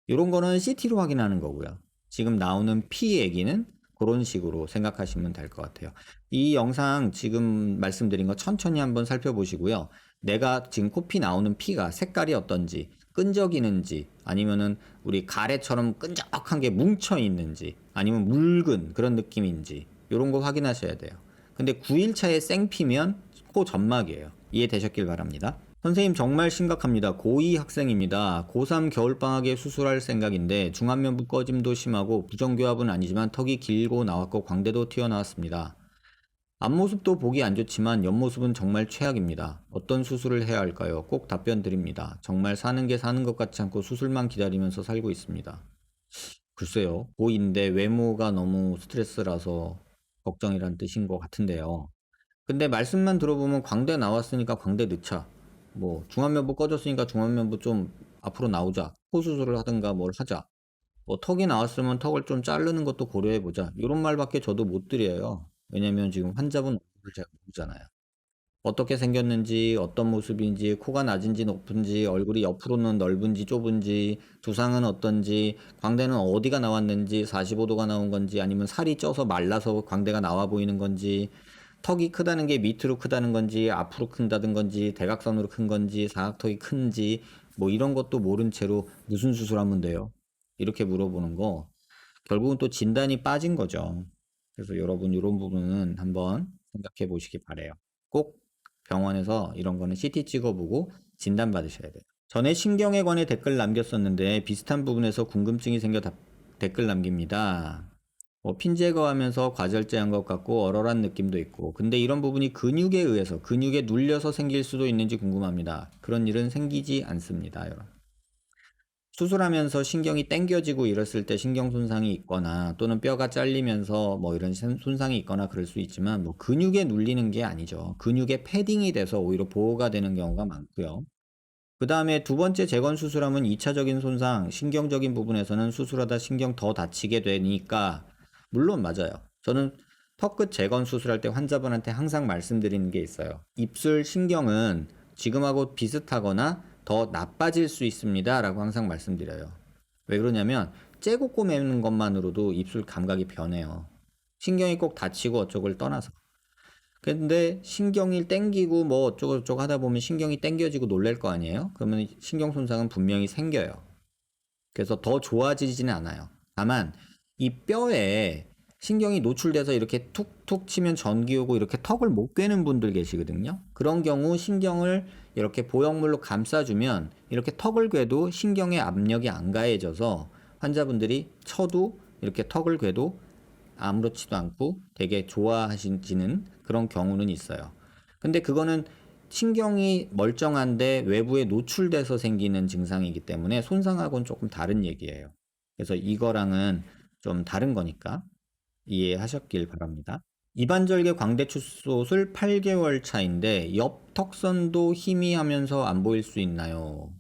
이런 거는 CT로 확인하는 거고요. 지금 나오는 피 얘기는 그런 식으로 생각하시면 될 것 같아요. 이 영상 지금 말씀드린 거 천천히 한번 살펴보시고요. 내가 지금 코피 나오는 피가 색깔이 어떤지, 끈적이는지, 아니면은 우리 가래처럼 끈적한 게 뭉쳐 있는지, 아니면 묽은 그런 느낌인지, 이런 거 확인하셔야 돼요. 근데 9일차에 생피면 코 점막이에요. 이해되셨길 바랍니다. 선생님 정말 심각합니다. 고2 학생입니다. 고3 겨울방학에 수술할 생각인데 중안면부 꺼짐도 심하고 부정교합은 아니지만 턱이 길고 나왔고 광대도 튀어나왔습니다. 앞모습도 보기 안 좋지만 옆모습은 정말 최악입니다. 어떤 수술을 해야 할까요? 꼭 답변 드립니다. 정말 사는 게 사는 것 같지 않고 수술만 기다리면서 살고 있습니다. 글쎄요. 고2인데 외모가 너무 스트레스라서 걱정이란 뜻인 것 같은데요. 근데 말씀만 들어보면 광대 나왔으니까 광대 넣자. 뭐 중안면부 꺼졌으니까 중안면부 좀 앞으로 나오자. 코 수술을 하든가 뭘 하자. 뭐 턱이 나왔으면 턱을 좀 자르는 것도 고려해 보자. 이런 말밖에 저도 못 드려요. 왜냐면 지금 환자분 얼굴을 제가 모르잖아요. 어떻게 생겼는지, 어떤 모습인지, 코가 낮은지 높은지, 얼굴이 옆으로는 넓은지 좁은지, 두상은 어떤지, 광대는 어디가 나왔는지, 45도가 나온 건지, 아니면 살이 쪄서 말라서 광대가 나와 보이는 건지, 턱이 크다는 게 밑으로 크다는 건지, 앞으로 큰다는 건지, 대각선으로 큰 건지, 사각턱이 큰지, 뭐 이런 것도 모른 채로 무슨 수술하면 돼요? 이렇게 물어보는 거, 결국은 또 진단이 빠진 거죠. 그래서 여러분 이런 부분은 한번 생각해 보시기 바래요. 꼭 병원에서 이런 거는 CT 찍어보고 진단 받으셔야 돼요. 전에 신경에 관해 댓글 남겼었는데 비슷한 부분에서 궁금증이 생겨 댓글 남깁니다. 핀 제거하면서 과절제한 것 같고 얼얼한 느낌도 있고 근데 이런 부분이 근육에 의해서 근육에 눌려서 생길 수도 있는지 궁금합니다. 그런 일은 생기지 않습니다. 여러분. 수술하면서 신경이 당겨지고 이랬을 때 신경 손상이 있거나 또는 뼈가 잘리면서 뭐 이런 손상이 있거나 그럴 수 있지만 뭐 근육에 눌리는 게 아니죠. 근육에 패딩이 돼서 오히려 보호가 되는 경우가 많고요. 그 다음에 두 번째 재건 수술하면 2차적인 손상, 신경적인 부분에서는 수술하다 신경 더 다치게 되니까 물론 맞아요. 저는 턱끝 재건 수술할 때 환자분한테 항상 말씀드리는 게 있어요. 입술 신경은 지금하고 비슷하거나 더 나빠질 수 있습니다. 라고 항상 말씀드려요. 왜 그러냐면 째고 꼬매는 것만으로도 입술 감각이 변해요. 신경이 꼭 다치고 어쩌고를 떠나서. 근데 신경이 땡기고 뭐 어쩌고저쩌고 하다 보면 신경이 땡겨지고 놀랄 거 아니에요? 그러면 신경 손상은 분명히 생겨요. 그래서 더 좋아지지는 않아요. 다만 이 뼈에 신경이 노출돼서 이렇게 툭툭 치면 전기 오고 이렇게 턱을 못 꿰는 분들 계시거든요. 그런 경우 신경을 이렇게 보형물로 감싸주면 이렇게 턱을 꿰도 신경의 압력이 안 가해져서 환자분들이 쳐도 이렇게 턱을 꿰도 아무렇지도 않고 되게 좋아하시는 그런 경우는 있어요. 근데 그거는 신경이 멀쩡한데 외부에 노출돼서 생기는 증상이기 때문에 손상하고는 조금 다른 얘기예요. 그래서 이거랑은 좀 다른 거니까 이해하셨길 바랍니다. 이반절개 광대 축소술 8개월 차인데 옆 턱선도 희미하면서 안 보일 수 있나요?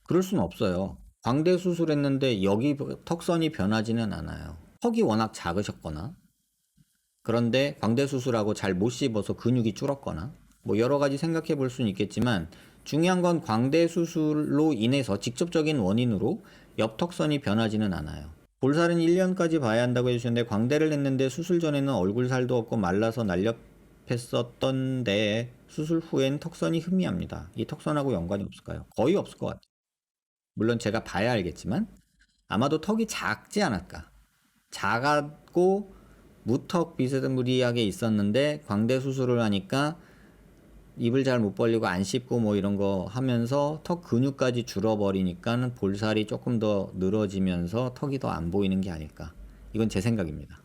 그럴 수는 없어요. 광대 수술했는데 여기 턱선이 변하지는 않아요. 턱이 워낙 작으셨거나 그런데 광대 수술하고 잘 못 씹어서 근육이 줄었거나 뭐 여러 가지 생각해 볼 수는 있겠지만 중요한 건 광대 수술로 인해서 직접적인 원인으로 옆턱선이 변하지는 않아요. 볼살은 1년까지 봐야 한다고 해주셨는데 광대를 했는데 수술 전에는 얼굴 살도 없고 말라서 날렵했었던데 수술 후엔 턱선이 희미합니다. 이 턱선하고 연관이 없을까요? 거의 없을 것 같아요. 물론 제가 봐야 알겠지만 아마도 턱이 작지 않을까. 작았고 무턱 비스무리하게 있었는데 광대 수술을 하니까 입을 잘 못 벌리고 안 씹고 뭐 이런 거 하면서 턱 근육까지 줄어버리니까 볼살이 조금 더 늘어지면서 턱이 더 안 보이는 게 아닐까. 이건 제 생각입니다.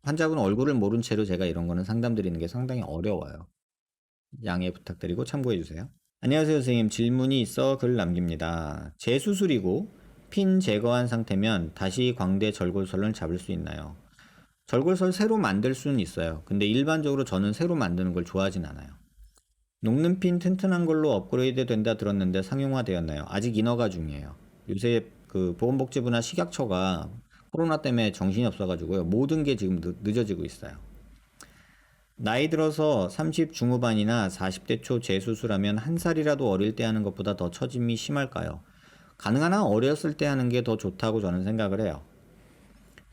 환자분 얼굴을 모른 채로 제가 이런 거는 상담드리는 게 상당히 어려워요. 양해 부탁드리고 참고해 주세요. 안녕하세요, 선생님. 질문이 있어 글 남깁니다. 재수술이고 핀 제거한 상태면 다시 광대 절골선을 잡을 수 있나요? 절골선 새로 만들 수는 있어요. 근데 일반적으로 저는 새로 만드는 걸 좋아하진 않아요. 녹는 핀 튼튼한 걸로 업그레이드 된다 들었는데 상용화 되었나요? 아직 인허가 중이에요. 요새 그 보건복지부나 식약처가 코로나 때문에 정신이 없어가지고요. 모든 게 지금 늦어지고 있어요. 나이 들어서 30 중후반이나 40대 초 재수술하면 한 살이라도 어릴 때 하는 것보다 더 처짐이 심할까요? 가능한 한 어렸을 때 하는 게 더 좋다고 저는 생각을 해요.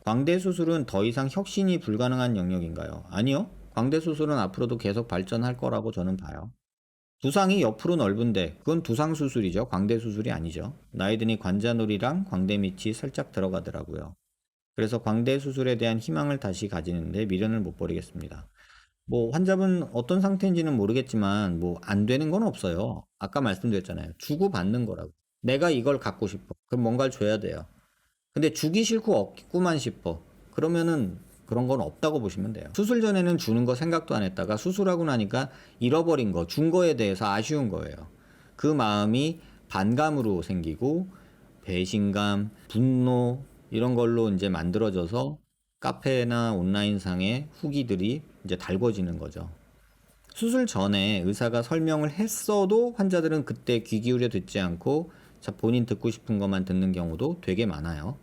광대 수술은 더 이상 혁신이 불가능한 영역인가요? 아니요. 광대 수술은 앞으로도 계속 발전할 거라고 저는 봐요. 두상이 옆으로 넓은데 그건 두상 수술이죠. 광대 수술이 아니죠. 나이 드니 관자놀이랑 광대 밑이 살짝 들어가더라고요. 그래서 광대 수술에 대한 희망을 다시 가지는데 미련을 못 버리겠습니다. 뭐 환자분 어떤 상태인지는 모르겠지만 뭐 안 되는 건 없어요. 아까 말씀드렸잖아요. 주고 받는 거라고. 내가 이걸 갖고 싶어. 그럼 뭔가를 줘야 돼요. 근데 주기 싫고 얻기만 싶어. 그러면은 그런 건 없다고 보시면 돼요. 수술 전에는 주는 거 생각도 안 했다가 수술하고 나니까 잃어버린 거, 준 거에 대해서 아쉬운 거예요. 그 마음이 반감으로 생기고 배신감, 분노 이런 걸로 이제 만들어져서 카페나 온라인상의 후기들이 이제 달궈지는 거죠. 수술 전에 의사가 설명을 했어도 환자들은 그때 귀 기울여 듣지 않고 본인 듣고 싶은 것만 듣는 경우도 되게 많아요.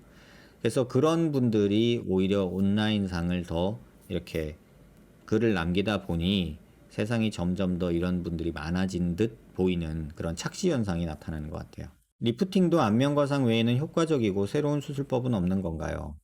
그래서 그런 분들이 오히려 온라인상을 더 이렇게 글을 남기다 보니 세상이 점점 더 이런 분들이 많아진 듯 보이는 그런 착시 현상이 나타나는 것 같아요. 리프팅도 안면과상 외에는 효과적이고 새로운 수술법은 없는 건가요?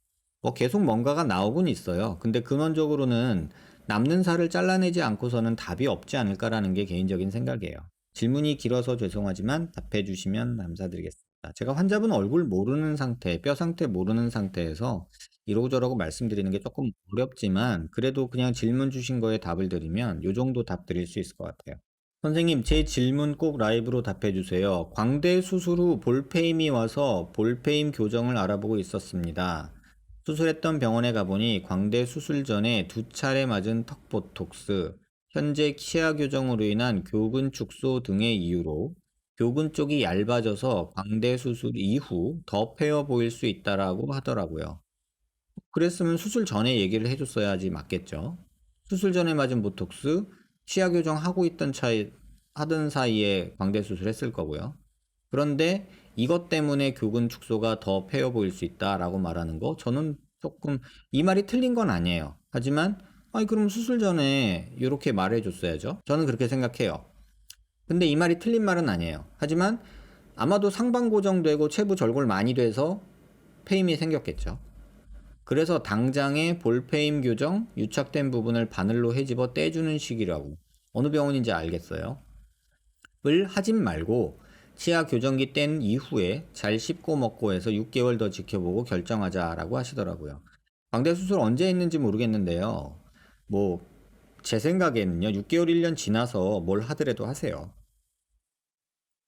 뭐 계속 뭔가가 나오곤 있어요. 근데 근원적으로는 남는 살을 잘라내지 않고서는 답이 없지 않을까라는 게 개인적인 생각이에요. 질문이 길어서 죄송하지만 답해 주시면 감사드리겠습니다. 제가 환자분 얼굴 모르는 상태, 뼈 상태 모르는 상태에서 이러고저러고 말씀드리는 게 조금 어렵지만 그래도 그냥 질문 주신 거에 답을 드리면 요 정도 답 드릴 수 있을 것 같아요. 선생님, 제 질문 꼭 라이브로 답해 주세요. 광대 수술 후 볼페임이 와서 볼페임 교정을 알아보고 있었습니다. 수술했던 병원에 가보니 광대 수술 전에 2차례 맞은 턱 보톡스, 현재 치아 교정으로 인한 교근 축소 등의 이유로 교근 쪽이 얇아져서 광대 수술 이후 더 패여 보일 수 있다라고 하더라고요. 그랬으면 수술 전에 얘기를 해줬어야지 맞겠죠. 수술 전에 맞은 보톡스, 치아 교정하고 있던 하던 사이에 광대 수술했을 거고요. 그런데 이것 때문에 교근 축소가 더 패여 보일 수 있다라고 말하는 거 저는 조금 이 말이 틀린 건 아니에요. 하지만 아니 그럼 수술 전에 이렇게 말해줬어야죠. 저는 그렇게 생각해요. 근데 이 말이 틀린 말은 아니에요. 하지만 아마도 상방 고정되고 체부 절골 많이 돼서 페임이 생겼겠죠. 그래서 당장에 볼페임 교정, 유착된 부분을 바늘로 헤집어 떼주는 식이라고. 어느 병원인지 알겠어요? 을 하진 말고 치아 교정기 뗀 이후에 잘 씹고 먹고 해서 6개월 더 지켜보고 결정하자라고 하시더라고요. 광대 수술 언제 했는지 모르겠는데요. 뭐 제 생각에는요. 6개월 1년 지나서 뭘 하더라도 하세요.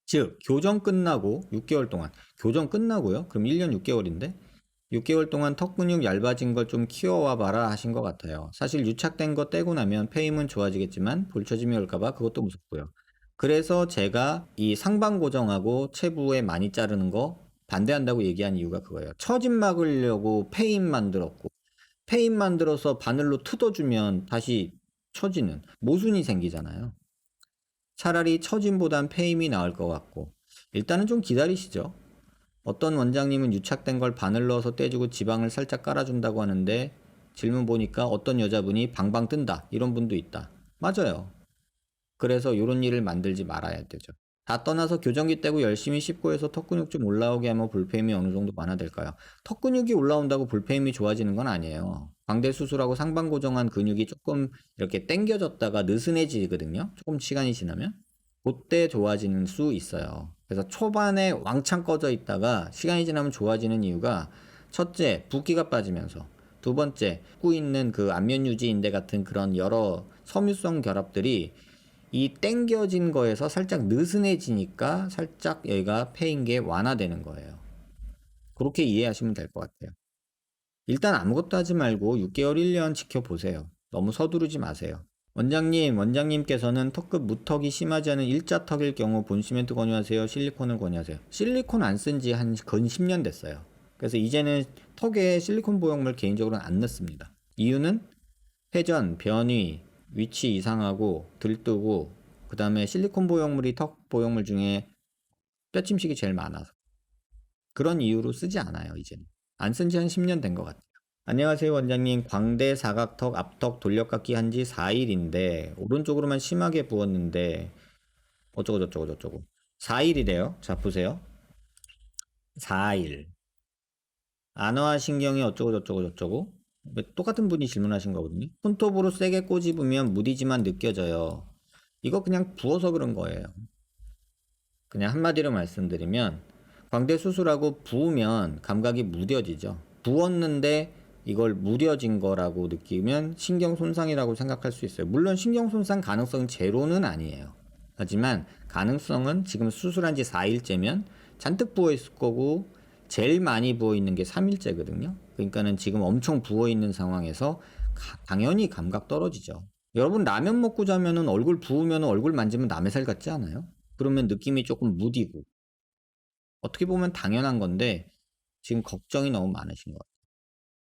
즉 교정 끝나고 6개월 동안 교정 끝나고요. 그럼 1년 6개월인데 6개월 동안 턱 근육 얇아진 걸 좀 키워와 봐라 하신 것 같아요. 사실 유착된 거 떼고 나면 페임은 좋아지겠지만 볼처짐이 올까봐 그것도 무섭고요. 그래서 제가 이 상방 고정하고 체부에 많이 자르는 거 반대한다고 얘기한 이유가 그거예요. 처짐 막으려고 페임 만들었고 페임 만들어서 바늘로 뜯어주면 다시 처지는 모순이 생기잖아요. 차라리 처짐보단 페임이 나을 것 같고 일단은 좀 기다리시죠. 어떤 원장님은 유착된 걸 바늘 넣어서 떼주고 지방을 살짝 깔아준다고 하는데 질문 보니까 어떤 여자분이 방방 뜬다 이런 분도 있다. 맞아요. 그래서 이런 일을 만들지 말아야 되죠. 다 떠나서 교정기 떼고 열심히 씹고 해서 턱 근육 좀 올라오게 하면 볼페임이 어느 정도 완화될까요? 턱 근육이 올라온다고 볼페임이 좋아지는 건 아니에요. 광대 수술하고 상방 고정한 근육이 조금 이렇게 당겨졌다가 느슨해지거든요. 조금 시간이 지나면. 그때 좋아지는 수 있어요. 그래서 초반에 왕창 꺼져 있다가 시간이 지나면 좋아지는 이유가 첫째, 붓기가 빠지면서 두 번째, 고 있는 그 안면 유지인대 같은 그런 여러 섬유성 결합들이 이 땡겨진 거에서 살짝 느슨해지니까 살짝 여기가 패인 게 완화되는 거예요. 그렇게 이해하시면 될 것 같아요. 일단 아무것도 하지 말고 6개월, 1년 지켜보세요. 너무 서두르지 마세요. 원장님께서는 턱끝 무턱이 심하지 않은 일자턱일 경우 본시멘트 권유하세요? 실리콘을 권유하세요? 실리콘 안 쓴 지 한 근 10년 됐어요. 그래서 이제는 턱에 실리콘 보형물 개인적으로는 안 넣습니다. 이유는 회전, 변위, 위치 이상하고 들뜨고 그 다음에 실리콘 보형물이 턱 보형물 중에 뼈침식이 제일 많아서 그런 이유로 쓰지 않아요. 이제는 안 쓴 지 한 10년 된 것 같아요. 안녕하세요 원장님. 광대 사각턱 앞턱 돌려깎기 한 지 4일인데 오른쪽으로만 심하게 부었는데 어쩌고 저쩌고 저쩌고 4일이래요. 자 보세요. 4일 안화신경이 어쩌고 저쩌고 저쩌고 똑같은 분이 질문하신 거거든요. 손톱으로 세게 꼬집으면 무디지만 느껴져요. 이거 그냥 부어서 그런 거예요. 그냥 한마디로 말씀드리면 광대 수술하고 부으면 감각이 무뎌지죠. 부었는데 이걸 무뎌진 거라고 느끼면 신경 손상이라고 생각할 수 있어요. 물론 신경 손상 가능성은 제로는 아니에요. 하지만 가능성은 지금 수술한 지 4일째면 잔뜩 부어 있을 거고 제일 많이 부어 있는 게 3일째거든요. 그러니까는 지금 엄청 부어 있는 상황에서 당연히 감각 떨어지죠. 여러분 라면 먹고 자면은 얼굴 부으면 얼굴 만지면 남의 살 같지 않아요? 그러면 느낌이 조금 무디고 어떻게 보면 당연한 건데 지금 걱정이 너무 많으신 것 같아요.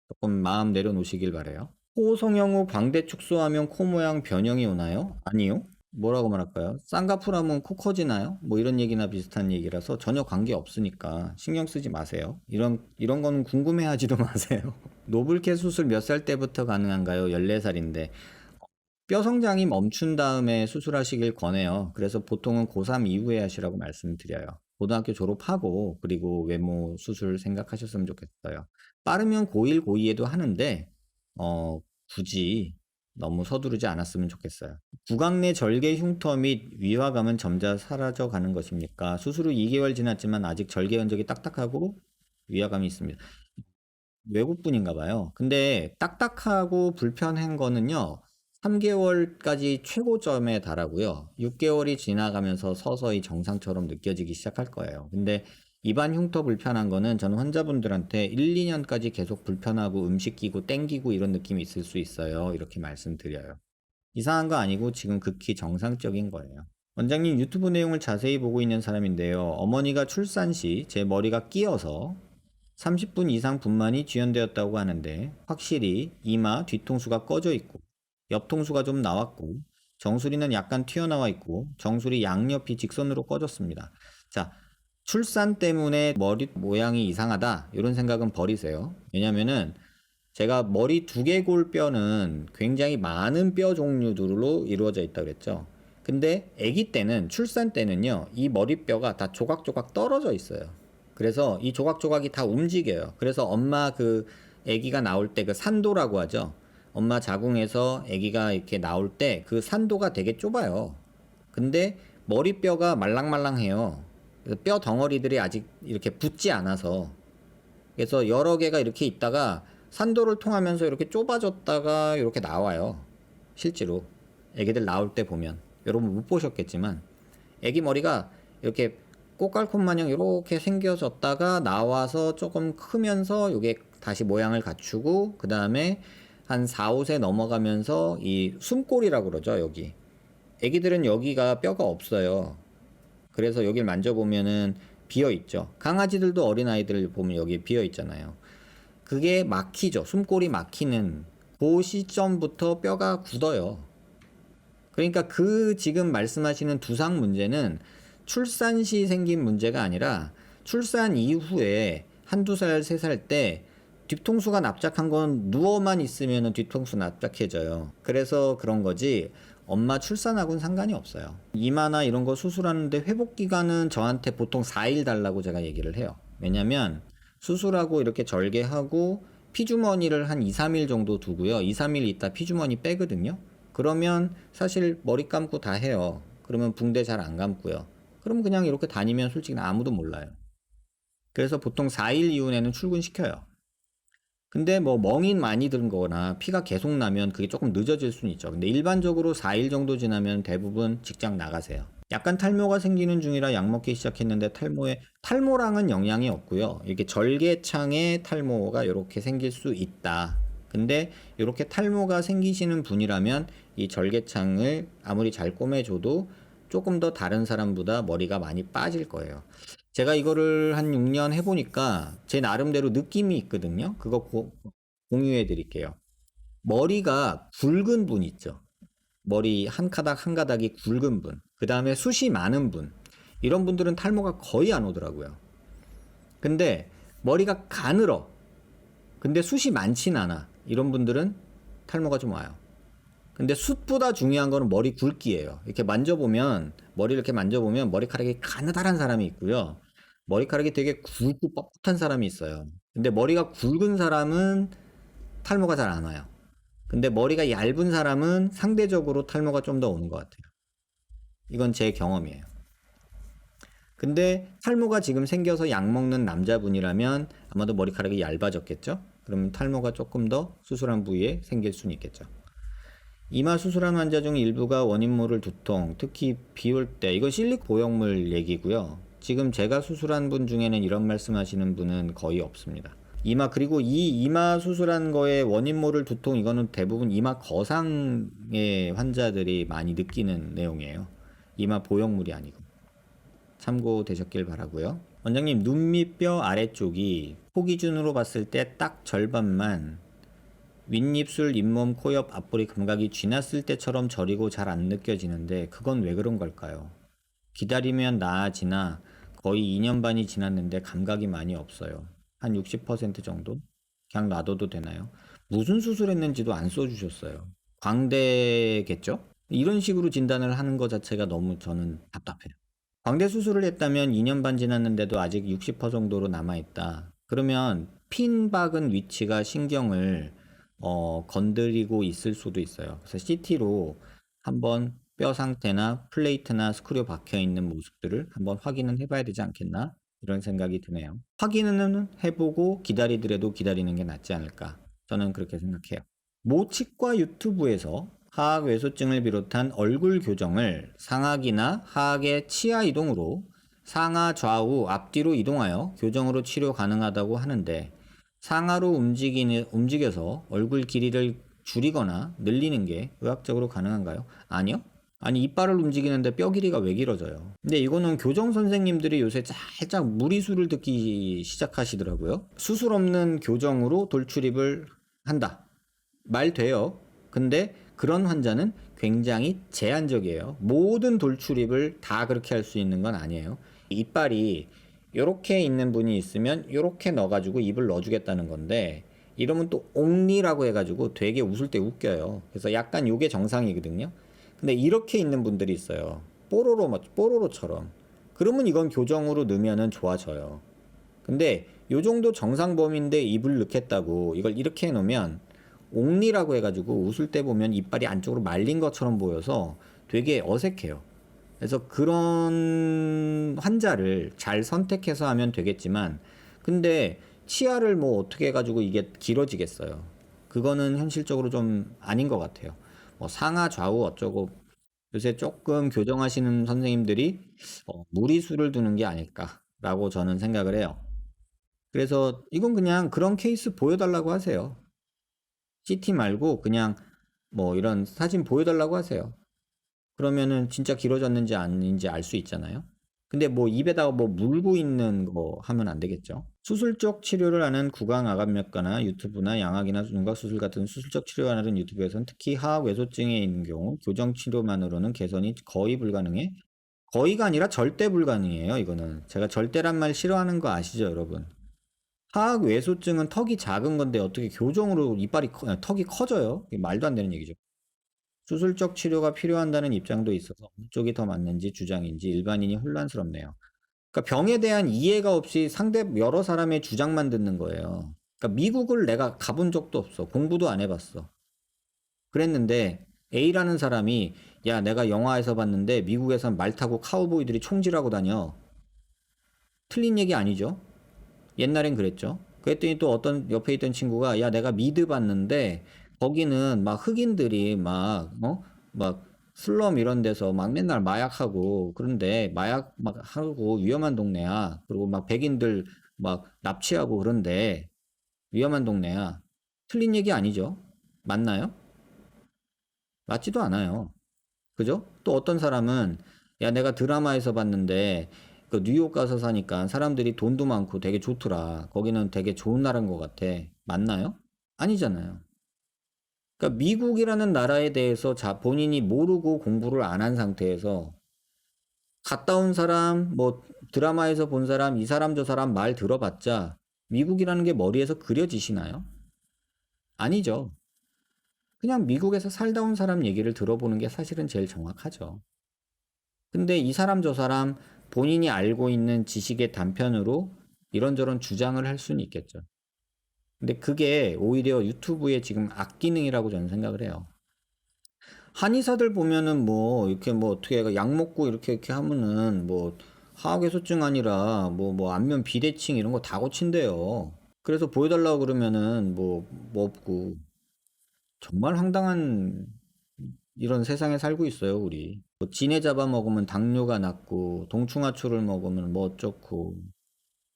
조금 마음 내려놓으시길 바래요. 코 성형 후 광대 축소하면 코 모양 변형이 오나요? 아니요. 뭐라고 말할까요? 쌍꺼풀하면 코 커지나요? 뭐 이런 얘기나 비슷한 얘기라서 전혀 관계 없으니까 신경 쓰지 마세요. 이런 거는 궁금해하지도 마세요. 노블캐 수술 몇 살 때부터 가능한가요? 14살인데 뼈 성장이 멈춘 다음에 수술하시길 권해요. 그래서 보통은 고3 이후에 하시라고 말씀드려요. 고등학교 졸업하고 그리고 외모 수술 생각하셨으면 좋겠어요. 빠르면 고1, 고2에도 하는데 굳이 너무 서두르지 않았으면 좋겠어요. 구강 내 절개 흉터 및 위화감은 점차 사라져 가는 것입니까? 수술 후 2개월 지났지만 아직 절개 흔적이 딱딱하고 위화감이 있습니다. 외국분인가 봐요. 근데 딱딱하고 불편한 거는요. 3개월까지 최고점에 달하고요. 6개월이 지나가면서 서서히 정상처럼 느껴지기 시작할 거예요. 근데 입안 흉터 불편한 거는 저는 환자분들한테 1, 2년까지 계속 불편하고 음식 끼고 땡기고 이런 느낌이 있을 수 있어요. 이렇게 말씀드려요. 이상한 거 아니고 지금 극히 정상적인 거예요. 원장님 유튜브 내용을 자세히 보고 있는 사람인데요. 어머니가 출산 시 제 머리가 끼어서 30분 이상 분만이 지연되었다고 하는데 확실히 이마 뒤통수가 꺼져 있고 옆통수가 좀 나왔고 정수리는 약간 튀어나와 있고 정수리 양옆이 직선으로 꺼졌습니다. 자, 출산 때문에 머리 모양이 이상하다 이런 생각은 버리세요. 왜냐면은 제가 머리 두개골 뼈는 굉장히 많은 뼈 종류들로 이루어져 있다 그랬죠. 근데 아기 때는 출산 때는요 이 머리뼈가 다 조각조각 떨어져 있어요. 그래서 이 조각조각이 다 움직여요. 그래서 엄마 그 아기가 나올 때 그 산도라고 하죠. 엄마 자궁에서 아기가 이렇게 나올 때 그 산도가 되게 좁아요. 근데 머리뼈가 말랑말랑해요. 그래서 뼈 덩어리들이 아직 이렇게 붙지 않아서 그래서 여러 개가 이렇게 있다가 산도를 통하면서 이렇게 좁아졌다가 이렇게 나와요. 실제로 애기들 나올 때 보면 여러분 못 보셨겠지만 애기 머리가 이렇게 꽃갈콘 마냥 이렇게 생겨졌다가 나와서 조금 크면서 이게 다시 모양을 갖추고 그 다음에 한 4, 5세 넘어가면서 이 숨골이라고 그러죠. 여기 애기들은 여기가 뼈가 없어요. 그래서 여길 만져보면은 비어 있죠. 강아지들도 어린아이들 보면 여기 비어 있잖아요. 그게 막히죠. 숨골이 막히는 그 시점부터 뼈가 굳어요. 그러니까 그 지금 말씀하시는 두상 문제는 출산 시 생긴 문제가 아니라 출산 이후에 한두 살, 세 살 때 뒤통수가 납작한 건 누워만 있으면 뒤통수 납작해져요. 그래서 그런 거지 엄마 출산하고는 상관이 없어요. 이마나 이런 거 수술하는데 회복 기간은 저한테 보통 4일 달라고 제가 얘기를 해요. 왜냐면 수술하고 이렇게 절개하고 피주머니를 한 2, 3일 정도 두고요. 2, 3일 있다 피주머니 빼거든요. 그러면 사실 머리 감고 다 해요. 그러면 붕대 잘 안 감고요. 그럼 그냥 이렇게 다니면 솔직히 아무도 몰라요. 그래서 보통 4일 이후에는 출근시켜요. 근데 뭐 멍이 많이 든 거나 피가 계속 나면 그게 조금 늦어질 수는 있죠. 근데 일반적으로 4일 정도 지나면 대부분 직장 나가세요. 약간 탈모가 생기는 중이라 약 먹기 시작했는데 탈모랑은 영향이 없고요. 이렇게 절개창에 탈모가 이렇게 생길 수 있다. 근데 이렇게 탈모가 생기시는 분이라면 이 절개창을 아무리 잘 꼬매줘도 조금 더 다른 사람보다 머리가 많이 빠질 거예요. 제가 이거를 한 6년 해보니까 제 나름대로 느낌이 있거든요. 그거 공유해 드릴게요. 머리가 굵은 분 있죠. 머리 한 가닥 한 가닥이 굵은 분. 그 다음에 숱이 많은 분. 이런 분들은 탈모가 거의 안 오더라고요. 근데 머리가 가늘어. 근데 숱이 많진 않아. 이런 분들은 탈모가 좀 와요. 근데 숱보다 중요한 거는 머리 굵기예요. 이렇게 만져보면, 머리를 이렇게 만져보면 머리카락이 가느다란 사람이 있고요. 머리카락이 되게 굵고 뻣뻣한 사람이 있어요. 근데 머리가 굵은 사람은 탈모가 잘 안 와요. 근데 머리가 얇은 사람은 상대적으로 탈모가 좀 더 오는 것 같아요. 이건 제 경험이에요. 근데 탈모가 지금 생겨서 약 먹는 남자분이라면 아마도 머리카락이 얇아졌겠죠? 그러면 탈모가 조금 더 수술한 부위에 생길 수는 있겠죠. 이마 수술한 환자 중 일부가 원인 모를 두통, 특히 비올 때, 이건 실리콘 보형물 얘기고요. 지금 제가 수술한 분 중에는 이런 말씀하시는 분은 거의 없습니다. 그리고 이 이마 수술한 거에 원인 모를 두통, 이거는 대부분 이마 거상의 환자들이 많이 느끼는 내용이에요. 이마 보형물이 아니고. 참고되셨길 바라고요. 원장님, 눈 밑 뼈 아래쪽이 코 기준으로 봤을 때 딱 절반만 윗입술, 잇몸, 코 옆 앞볼이 감각이 쥐났을 때처럼 저리고 잘 안 느껴지는데 그건 왜 그런 걸까요? 기다리면 나아지나 거의 2년 반이 지났는데 감각이 많이 없어요. 한 60% 정도? 그냥 놔둬도 되나요? 무슨 수술했는지도 안 써주셨어요. 광대겠죠? 이런 식으로 진단을 하는 것 자체가 너무 저는 답답해요. 광대 수술을 했다면 2년 반 지났는데도 아직 60% 정도로 남아있다. 그러면 핀 박은 위치가 신경을 건드리고 있을 수도 있어요. 그래서 CT로 한번 뼈 상태나 플레이트나 스크류 박혀 있는 모습들을 한번 확인은 해봐야 되지 않겠나? 이런 생각이 드네요. 확인은 해보고 기다리더라도 기다리는 게 낫지 않을까? 저는 그렇게 생각해요. 모치과 유튜브에서 하악 외소증을 비롯한 얼굴 교정을 상악이나 하악의 치아 이동으로 상하 좌우 앞뒤로 이동하여 교정으로 치료 가능하다고 하는데 상하로 움직여서 얼굴 길이를 줄이거나 늘리는 게 의학적으로 가능한가요? 아니요. 아니 이빨을 움직이는데 뼈 길이가 왜 길어져요? 근데 이거는 교정 선생님들이 요새 살짝 무리수를 듣기 시작하시더라고요. 수술 없는 교정으로 돌출입을 한다. 말 돼요. 근데 그런 환자는 굉장히 제한적이에요. 모든 돌출입을 다 그렇게 할 수 있는 건 아니에요. 이빨이 이렇게 있는 분이 있으면 이렇게 넣어가지고 입을 넣어주겠다는 건데 이러면 또 옹리라고 해가지고 되게 웃을 때 웃겨요. 그래서 약간 이게 정상이거든요. 근데 이렇게 있는 분들이 있어요. 뽀로로처럼. 그러면 이건 교정으로 넣으면 좋아져요. 근데 요 정도 정상 범위인데 입을 넣겠다고 이걸 이렇게 해놓으면 옹리라고 해가지고 웃을 때 보면 이빨이 안쪽으로 말린 것처럼 보여서 되게 어색해요. 그래서 그런 환자를 잘 선택해서 하면 되겠지만, 근데 치아를 뭐 어떻게 해가지고 이게 길어지겠어요. 그거는 현실적으로 좀 아닌 것 같아요. 뭐 상하 좌우 어쩌고 요새 조금 교정하시는 선생님들이 무리수를 두는 게 아닐까라고 저는 생각을 해요. 그래서 이건 그냥 그런 케이스 보여달라고 하세요. CT 말고 그냥 뭐 이런 사진 보여달라고 하세요. 그러면은 진짜 길어졌는지 아닌지 알 수 있잖아요. 근데 뭐 입에다가 뭐 물고 있는 거 하면 안 되겠죠. 수술적 치료를 하는 구강암각외과나 유튜브나 양악이나 윤곽수술 같은 수술적 치료를 하는 유튜브에서는 특히 하악 외소증에 있는 경우 교정 치료만으로는 개선이 거의 불가능해. 거의가 아니라 절대 불가능해요. 이거는 제가 절대란 말 싫어하는 거 아시죠, 여러분? 하악 외소증은 턱이 작은 건데 어떻게 교정으로 턱이 커져요? 이게 말도 안 되는 얘기죠. 수술적 치료가 필요한다는 입장도 있어서 어느 쪽이 더 맞는지 주장인지 일반인이 혼란스럽네요. 그러니까 병에 대한 이해가 없이 여러 사람의 주장만 듣는 거예요. 그러니까 미국을 내가 가본 적도 없어. 공부도 안 해봤어. 그랬는데 A라는 사람이 야, 내가 영화에서 봤는데 미국에선 말 타고 카우보이들이 총질하고 다녀. 틀린 얘기 아니죠? 옛날엔 그랬죠. 그랬더니 또 어떤 옆에 있던 친구가 야 내가 미드 봤는데 거기는 막 흑인들이 막 슬럼 이런 데서 막 맨날 마약하고 그런데 마약 막 하고 위험한 동네야. 그리고 막 백인들 막 납치하고 그런데 위험한 동네야. 틀린 얘기 아니죠? 맞나요? 맞지도 않아요. 그죠? 또 어떤 사람은 야 내가 드라마에서 봤는데 그 뉴욕 가서 사니까 사람들이 돈도 많고 되게 좋더라. 거기는 되게 좋은 나라인 것 같아. 맞나요? 아니잖아요. 그러니까 미국이라는 나라에 대해서 본인이 모르고 공부를 안 한 상태에서 갔다 온 사람, 뭐 드라마에서 본 사람, 이 사람 저 사람 말 들어봤자 미국이라는 게 머리에서 그려지시나요? 아니죠. 그냥 미국에서 살다 온 사람 얘기를 들어보는 게 사실은 제일 정확하죠. 근데 이 사람 저 사람 본인이 알고 있는 지식의 단편으로 이런저런 주장을 할 수는 있겠죠. 근데 그게 오히려 유튜브의 지금 악기능이라고 저는 생각을 해요. 한의사들 보면은 뭐 이렇게 뭐 어떻게 약 먹고 이렇게 하면은 뭐 하악해소증 아니라 뭐 안면 비대칭 이런 거 다 고친대요. 그래서 보여달라고 그러면은 뭐 없고 정말 황당한 이런 세상에 살고 있어요, 우리. 뭐 진해 잡아 먹으면 당뇨가 낫고 동충하초를 먹으면 뭐 어쩌고.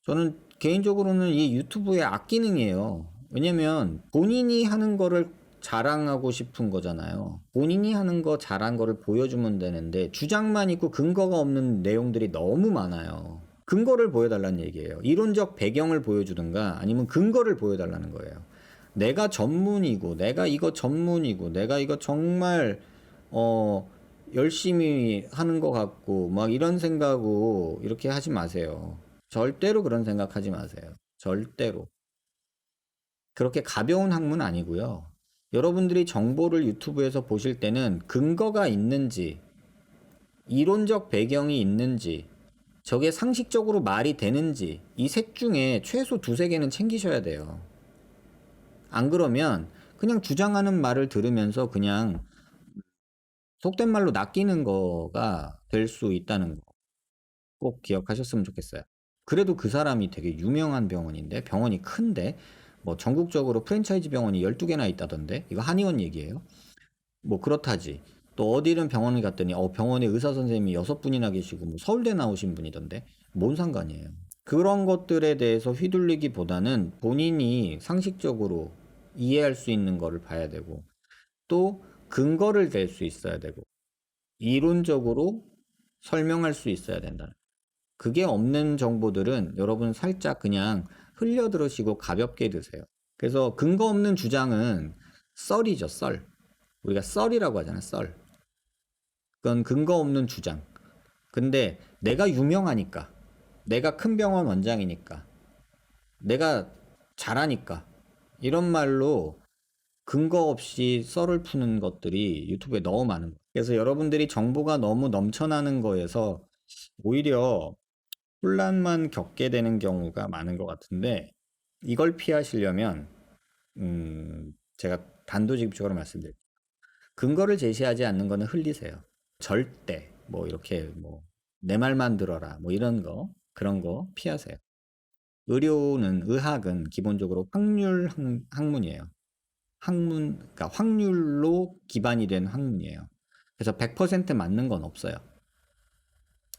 저는 개인적으로는 이 유튜브의 악기능이에요. 왜냐면 본인이 하는 거를 자랑하고 싶은 거잖아요. 본인이 하는 거 잘한 거를 보여주면 되는데 주장만 있고 근거가 없는 내용들이 너무 많아요. 근거를 보여달라는 얘기예요. 이론적 배경을 보여주든가 아니면 근거를 보여달라는 거예요. 내가 전문이고 내가 이거 전문이고 내가 이거 정말 어 열심히 하는 것 같고 막 이런 생각으로 이렇게 하지 마세요. 절대로 그런 생각하지 마세요. 절대로. 그렇게 가벼운 학문 아니고요. 여러분들이 정보를 유튜브에서 보실 때는 근거가 있는지, 이론적 배경이 있는지, 저게 상식적으로 말이 되는지, 이 셋 중에 최소 두세 개는 챙기셔야 돼요. 안 그러면 그냥 주장하는 말을 들으면서 그냥 속된 말로 낚이는 거가 될 수 있다는 거 꼭 기억하셨으면 좋겠어요. 그래도 그 사람이 되게 유명한 병원인데, 병원이 큰데, 뭐 전국적으로 프랜차이즈 병원이 12개나 있다던데, 이거 한의원 얘기예요. 뭐 그렇다지. 또 어디는 병원을 갔더니 병원에 의사 선생님이 6분이나 계시고 뭐 서울대 나오신 분이던데 뭔 상관이에요. 그런 것들에 대해서 휘둘리기보다는 본인이 상식적으로 이해할 수 있는 거를 봐야 되고 또 근거를 댈 수 있어야 되고 이론적으로 설명할 수 있어야 된다. 그게 없는 정보들은 여러분 살짝 그냥 흘려 들으시고 가볍게 드세요. 그래서 근거 없는 주장은 썰이죠, 썰. 우리가 썰이라고 하잖아요, 썰. 그건 근거 없는 주장. 근데 내가 유명하니까, 내가 큰 병원 원장이니까, 내가 잘하니까, 이런 말로 근거 없이 썰을 푸는 것들이 유튜브에 너무 많은 거예요. 그래서 여러분들이 정보가 너무 넘쳐나는 거에서 오히려 혼란만 겪게 되는 경우가 많은 것 같은데, 이걸 피하시려면, 제가 단도직입적으로 말씀드릴게요. 근거를 제시하지 않는 거는 흘리세요. 절대 뭐 이렇게 뭐 내 말만 들어라 뭐 이런 거 그런 거 피하세요. 의학은 기본적으로 확률 학문이에요. 학문 그러니까 확률로 기반이 된 학문이에요. 그래서 100% 맞는 건 없어요.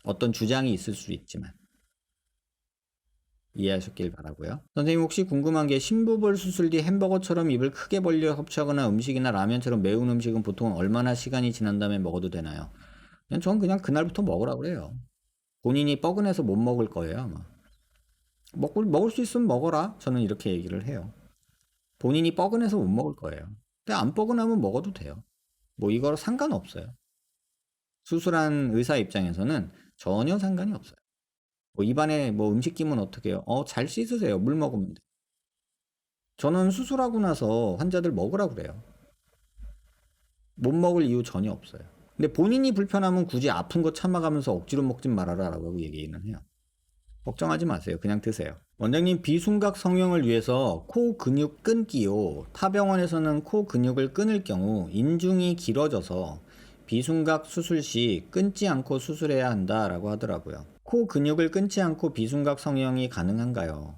어떤 주장이 있을 수 있지만 이해하셨길 바라고요. 선생님 혹시 궁금한 게 심부볼 수술 뒤 햄버거처럼 입을 크게 벌려 섭취하거나 음식이나 라면처럼 매운 음식은 보통 얼마나 시간이 지난 다음에 먹어도 되나요? 전 그냥 그날부터 먹으라 그래요. 본인이 뻐근해서 못 먹을 거예요, 아마. 먹을 수 있으면 먹어라. 저는 이렇게 얘기를 해요. 본인이 뻐근해서 못 먹을 거예요. 근데 안 뻐근하면 먹어도 돼요. 뭐 이거로 상관없어요. 수술한 의사 입장에서는 전혀 상관이 없어요. 뭐 입안에 뭐 음식 끼면 어떻게 해요? 잘 씻으세요. 물 먹으면 돼. 저는 수술하고 나서 환자들 먹으라 그래요. 못 먹을 이유 전혀 없어요. 근데 본인이 불편하면 굳이 아픈 거 참아가면서 억지로 먹진 말아라라고 얘기는 해요. 걱정하지 마세요. 그냥 드세요. 원장님, 비순각 성형을 위해서 코 근육 끊기요. 타 병원에서는 코 근육을 끊을 경우 인중이 길어져서 비순각 수술 시 끊지 않고 수술해야 한다라고 하더라고요. 코 근육을 끊지 않고 비순각 성형이 가능한가요?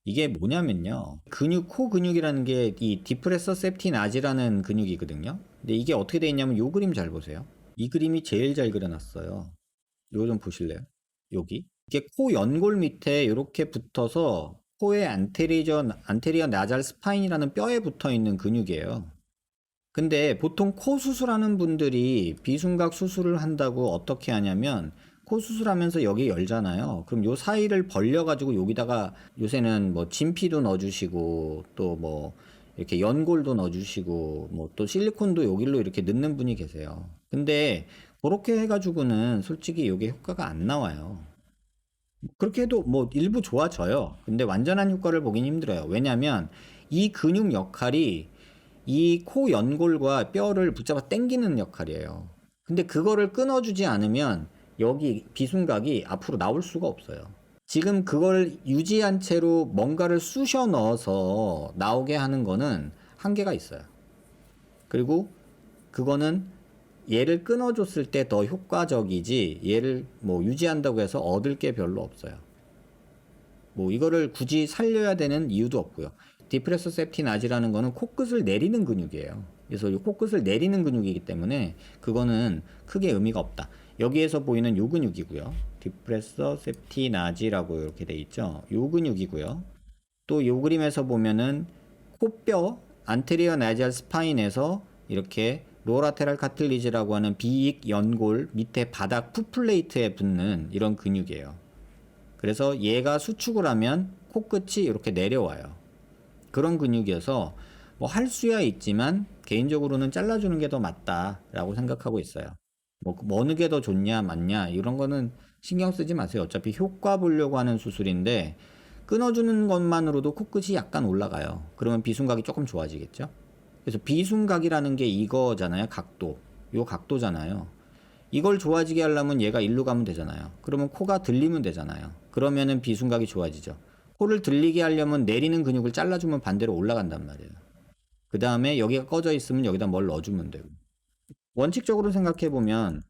이게 뭐냐면요. 코 근육이라는 게 이 디프레서 septinage라는 근육이거든요. 근데 이게 어떻게 돼 있냐면 요 그림 잘 보세요. 이 그림이 제일 잘 그려놨어요. 요거 좀 보실래요? 여기. 이게 코 연골 밑에 이렇게 붙어서 코의 안테리어 나잘 스파인이라는 뼈에 붙어 있는 근육이에요. 근데 보통 코 수술하는 분들이 비순각 수술을 한다고 어떻게 하냐면 코 수술하면서 여기 열잖아요. 그럼 요 사이를 벌려가지고 여기다가 요새는 뭐 진피도 넣어주시고 또 뭐 이렇게 연골도 넣어주시고 뭐 또 실리콘도 여기로 이렇게 넣는 분이 계세요. 근데 그렇게 해가지고는 솔직히 이게 효과가 안 나와요. 그렇게 해도 뭐 일부 좋아져요. 근데 완전한 효과를 보긴 힘들어요. 왜냐면 이 근육 역할이 이 코 연골과 뼈를 붙잡아 당기는 역할이에요. 근데 그거를 끊어주지 않으면 여기 비순각이 앞으로 나올 수가 없어요. 지금 그걸 유지한 채로 뭔가를 쑤셔 넣어서 나오게 하는 거는 한계가 있어요. 그리고 그거는 얘를 끊어줬을 때 더 효과적이지 얘를 뭐 유지한다고 해서 얻을 게 별로 없어요. 뭐 이거를 굳이 살려야 되는 이유도 없고요. 디프레서 septinage라는 거는 코끝을 내리는 근육이에요. 그래서 이 코끝을 내리는 근육이기 때문에 그거는 크게 의미가 없다. 여기에서 보이는 요 근육이고요. 디프레서 septinage라고 이렇게 돼 있죠. 요 근육이고요. 또 요 그림에서 보면은 코뼈 안테리어 나잘 스파인에서 이렇게 로라테랄 카틸리지라고 하는 비익 연골 밑에 바닥 풋플레이트에 붙는 이런 근육이에요. 그래서 얘가 수축을 하면 코끝이 이렇게 내려와요. 그런 근육이어서 뭐 할 수야 있지만 개인적으로는 잘라주는 게 더 맞다라고 생각하고 있어요. 뭐 어느 게 더 좋냐 맞냐 이런 거는 신경 쓰지 마세요. 어차피 효과 보려고 하는 수술인데 끊어주는 것만으로도 코끝이 약간 올라가요. 그러면 비순각이 조금 좋아지겠죠. 그래서 비순각이라는 게 이거잖아요. 각도. 요 각도잖아요. 이걸 좋아지게 하려면 얘가 일로 가면 되잖아요. 그러면 코가 들리면 되잖아요. 그러면은 비순각이 좋아지죠. 코를 들리게 하려면 내리는 근육을 잘라주면 반대로 올라간단 말이에요. 그 다음에 여기가 꺼져 있으면 여기다 뭘 넣어주면 되고. 원칙적으로 생각해보면,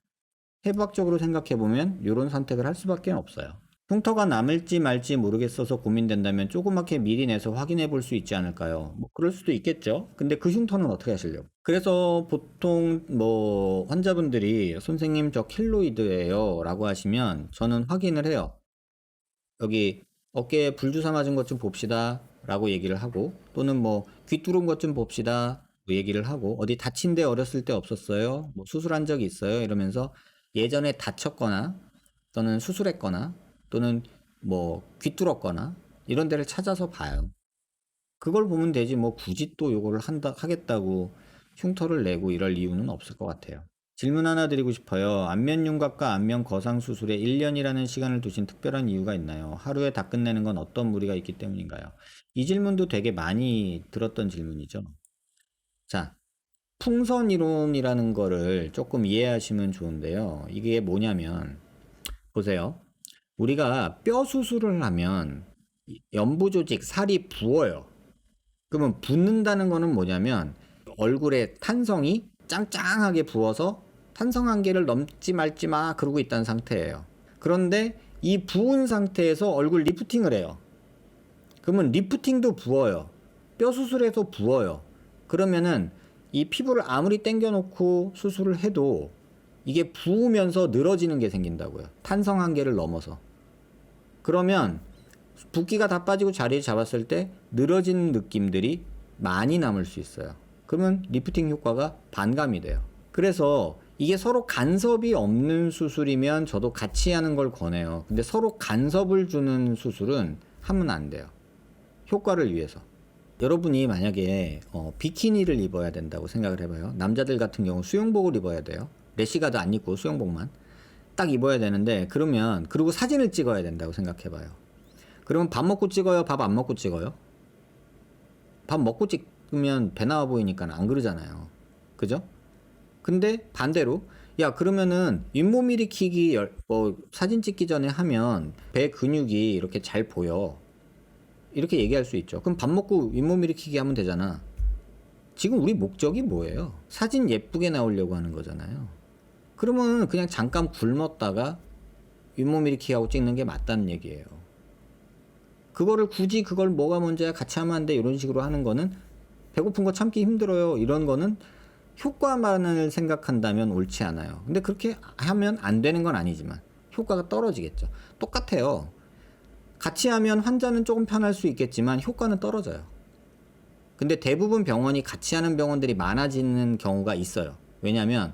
해부학적으로 생각해보면 이런 선택을 할 수밖에 없어요. 흉터가 남을지 말지 모르겠어서 고민된다면 조그맣게 미리 내서 확인해 볼 수 있지 않을까요? 뭐 그럴 수도 있겠죠. 근데 그 흉터는 어떻게 하시려고? 그래서 보통 뭐 환자분들이 선생님 저 켈로이드예요 라고 하시면 저는 확인을 해요. 여기 어깨에 불주사 맞은 것 좀 봅시다 라고 얘기를 하고 또는 뭐 귀 뚫은 것 좀 봅시다 뭐 얘기를 하고 어디 다친 데 어렸을 때 없었어요? 뭐 수술한 적이 있어요? 이러면서 예전에 다쳤거나 또는 수술했거나 또는 뭐 귀뚫었거나 이런 데를 찾아서 봐요. 그걸 보면 되지 뭐 굳이 또 요거를 하겠다고 흉터를 내고 이럴 이유는 없을 것 같아요. 질문 하나 드리고 싶어요. 안면 윤곽과 안면 거상 수술에 1년이라는 시간을 두신 특별한 이유가 있나요? 하루에 다 끝내는 건 어떤 무리가 있기 때문인가요? 이 질문도 되게 많이 들었던 질문이죠. 자, 풍선 이론이라는 거를 조금 이해하시면 좋은데요. 이게 뭐냐면 보세요. 우리가 뼈 수술을 하면 연부 조직, 살이 부어요. 그러면 붓는다는 거는 뭐냐면 얼굴에 탄성이 짱짱하게 부어서 탄성 한계를 넘지 말지 마 그러고 있다는 상태예요. 그런데 이 부은 상태에서 얼굴 리프팅을 해요. 그러면 리프팅도 부어요. 뼈 수술에서 부어요. 그러면은 이 피부를 아무리 당겨놓고 수술을 해도 이게 부으면서 늘어지는 게 생긴다고요. 탄성 한계를 넘어서. 그러면 붓기가 다 빠지고 자리를 잡았을 때 늘어진 느낌들이 많이 남을 수 있어요. 그러면 리프팅 효과가 반감이 돼요. 그래서 이게 서로 간섭이 없는 수술이면 저도 같이 하는 걸 권해요. 근데 서로 간섭을 주는 수술은 하면 안 돼요. 효과를 위해서. 여러분이 만약에 비키니를 입어야 된다고 생각을 해봐요. 남자들 같은 경우 수영복을 입어야 돼요. 래시가드 안 입고 수영복만 딱 입어야 되는데 그러면 그리고 사진을 찍어야 된다고 생각해봐요. 그러면 밥 먹고 찍어요? 밥 안 먹고 찍어요? 밥 먹고 찍으면 배 나와 보이니까 안 그러잖아요. 그죠? 근데 반대로 야 그러면은 윗몸 일으키기 사진 찍기 전에 하면 배 근육이 이렇게 잘 보여. 이렇게 얘기할 수 있죠. 그럼 밥 먹고 윗몸 일으키기 하면 되잖아. 지금 우리 목적이 뭐예요? 사진 예쁘게 나오려고 하는 거잖아요. 그러면 그냥 잠깐 굶었다가 윗몸 일으키기 하고 찍는 게 맞다는 얘기예요. 그거를 굳이 그걸 뭐가 문제야 같이 하면 안 돼 이런 식으로 하는 거는 배고픈 거 참기 힘들어요 이런 거는 효과만을 생각한다면 옳지 않아요. 근데 그렇게 하면 안 되는 건 아니지만 효과가 떨어지겠죠. 똑같아요. 같이 하면 환자는 조금 편할 수 있겠지만 효과는 떨어져요. 근데 대부분 병원이 같이 하는 병원들이 많아지는 경우가 있어요. 왜냐하면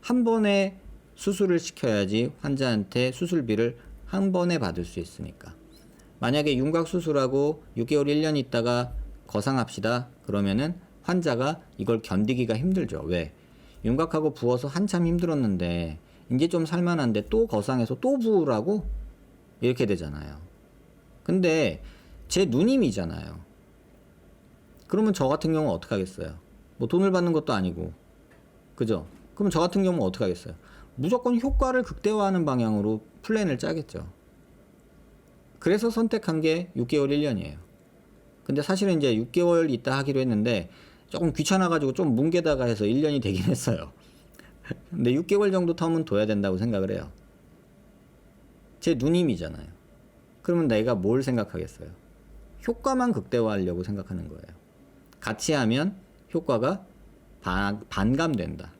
한 번에 수술을 시켜야지 환자한테 수술비를 한 번에 받을 수 있으니까. 만약에 윤곽 수술하고 6개월 1년 있다가 거상합시다. 그러면은 환자가 이걸 견디기가 힘들죠. 왜? 윤곽하고 부어서 한참 힘들었는데 이제 좀 살만한데 또 거상해서 또 부으라고? 이렇게 되잖아요. 근데 제 누님이잖아요. 그러면 저 같은 경우는 어떻게 하겠어요? 뭐 돈을 받는 것도 아니고 그죠? 그럼 저 같은 경우는 어떻게 하겠어요? 무조건 효과를 극대화하는 방향으로 플랜을 짜겠죠. 그래서 선택한 게 6개월 1년이에요. 근데 사실은 이제 6개월 있다 하기로 했는데 조금 귀찮아가지고 좀 뭉개다가 해서 1년이 되긴 했어요. 근데 6개월 정도 텀은 둬야 된다고 생각을 해요. 제 누님이잖아요. 그러면 내가 뭘 생각하겠어요? 효과만 극대화하려고 생각하는 거예요. 같이 하면 효과가 반감된다.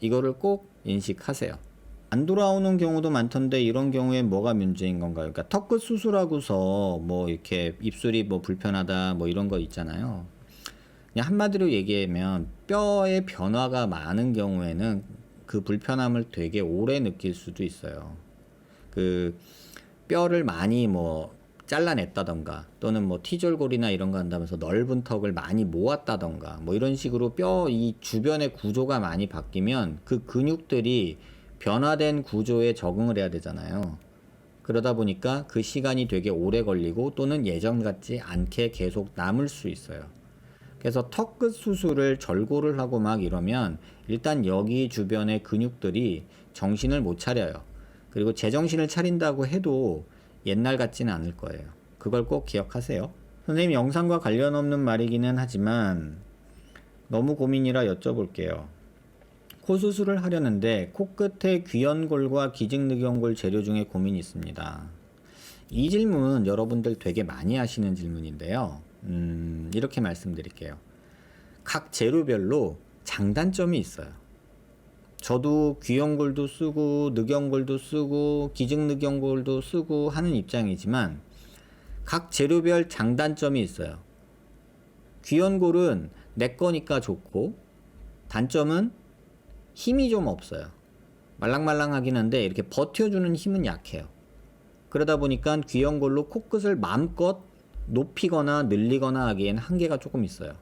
이거를 꼭 인식하세요. 안 돌아오는 경우도 많던데 이런 경우에 뭐가 문제인 건가요? 그러니까 턱끝 수술하고서 뭐 이렇게 입술이 뭐 불편하다 뭐 이런 거 있잖아요. 그냥 한마디로 얘기하면 뼈의 변화가 많은 경우에는 그 불편함을 되게 오래 느낄 수도 있어요. 그 뼈를 많이 뭐 잘라냈다던가 또는 뭐 티졸골이나 이런 거 한다면서 넓은 턱을 많이 모았다던가 뭐 이런 식으로 뼈 이 주변의 구조가 많이 바뀌면 그 근육들이 변화된 구조에 적응을 해야 되잖아요. 그러다 보니까 그 시간이 되게 오래 걸리고 또는 예전 같지 않게 계속 남을 수 있어요. 그래서 턱끝 수술을 절골을 하고 막 이러면 일단 여기 주변의 근육들이 정신을 못 차려요. 그리고 제정신을 차린다고 해도 옛날 같지는 않을 거예요. 그걸 꼭 기억하세요. 선생님 영상과 관련 없는 말이기는 하지만 너무 고민이라 여쭤볼게요. 코 수술을 하려는데 코끝에 귀연골과 기증늑연골 재료 중에 고민이 있습니다. 이 질문 여러분들 되게 많이 하시는 질문인데요. 이렇게 말씀드릴게요. 각 재료별로 장단점이 있어요. 저도 귀연골도 쓰고 늑연골도 쓰고 기증늑연골도 쓰고 하는 입장이지만 각 재료별 장단점이 있어요. 귀연골은 내 거니까 좋고 단점은 힘이 좀 없어요. 말랑말랑하긴 한데 이렇게 버텨주는 힘은 약해요. 그러다 보니까 귀연골로 코끝을 마음껏 높이거나 늘리거나 하기엔 한계가 조금 있어요.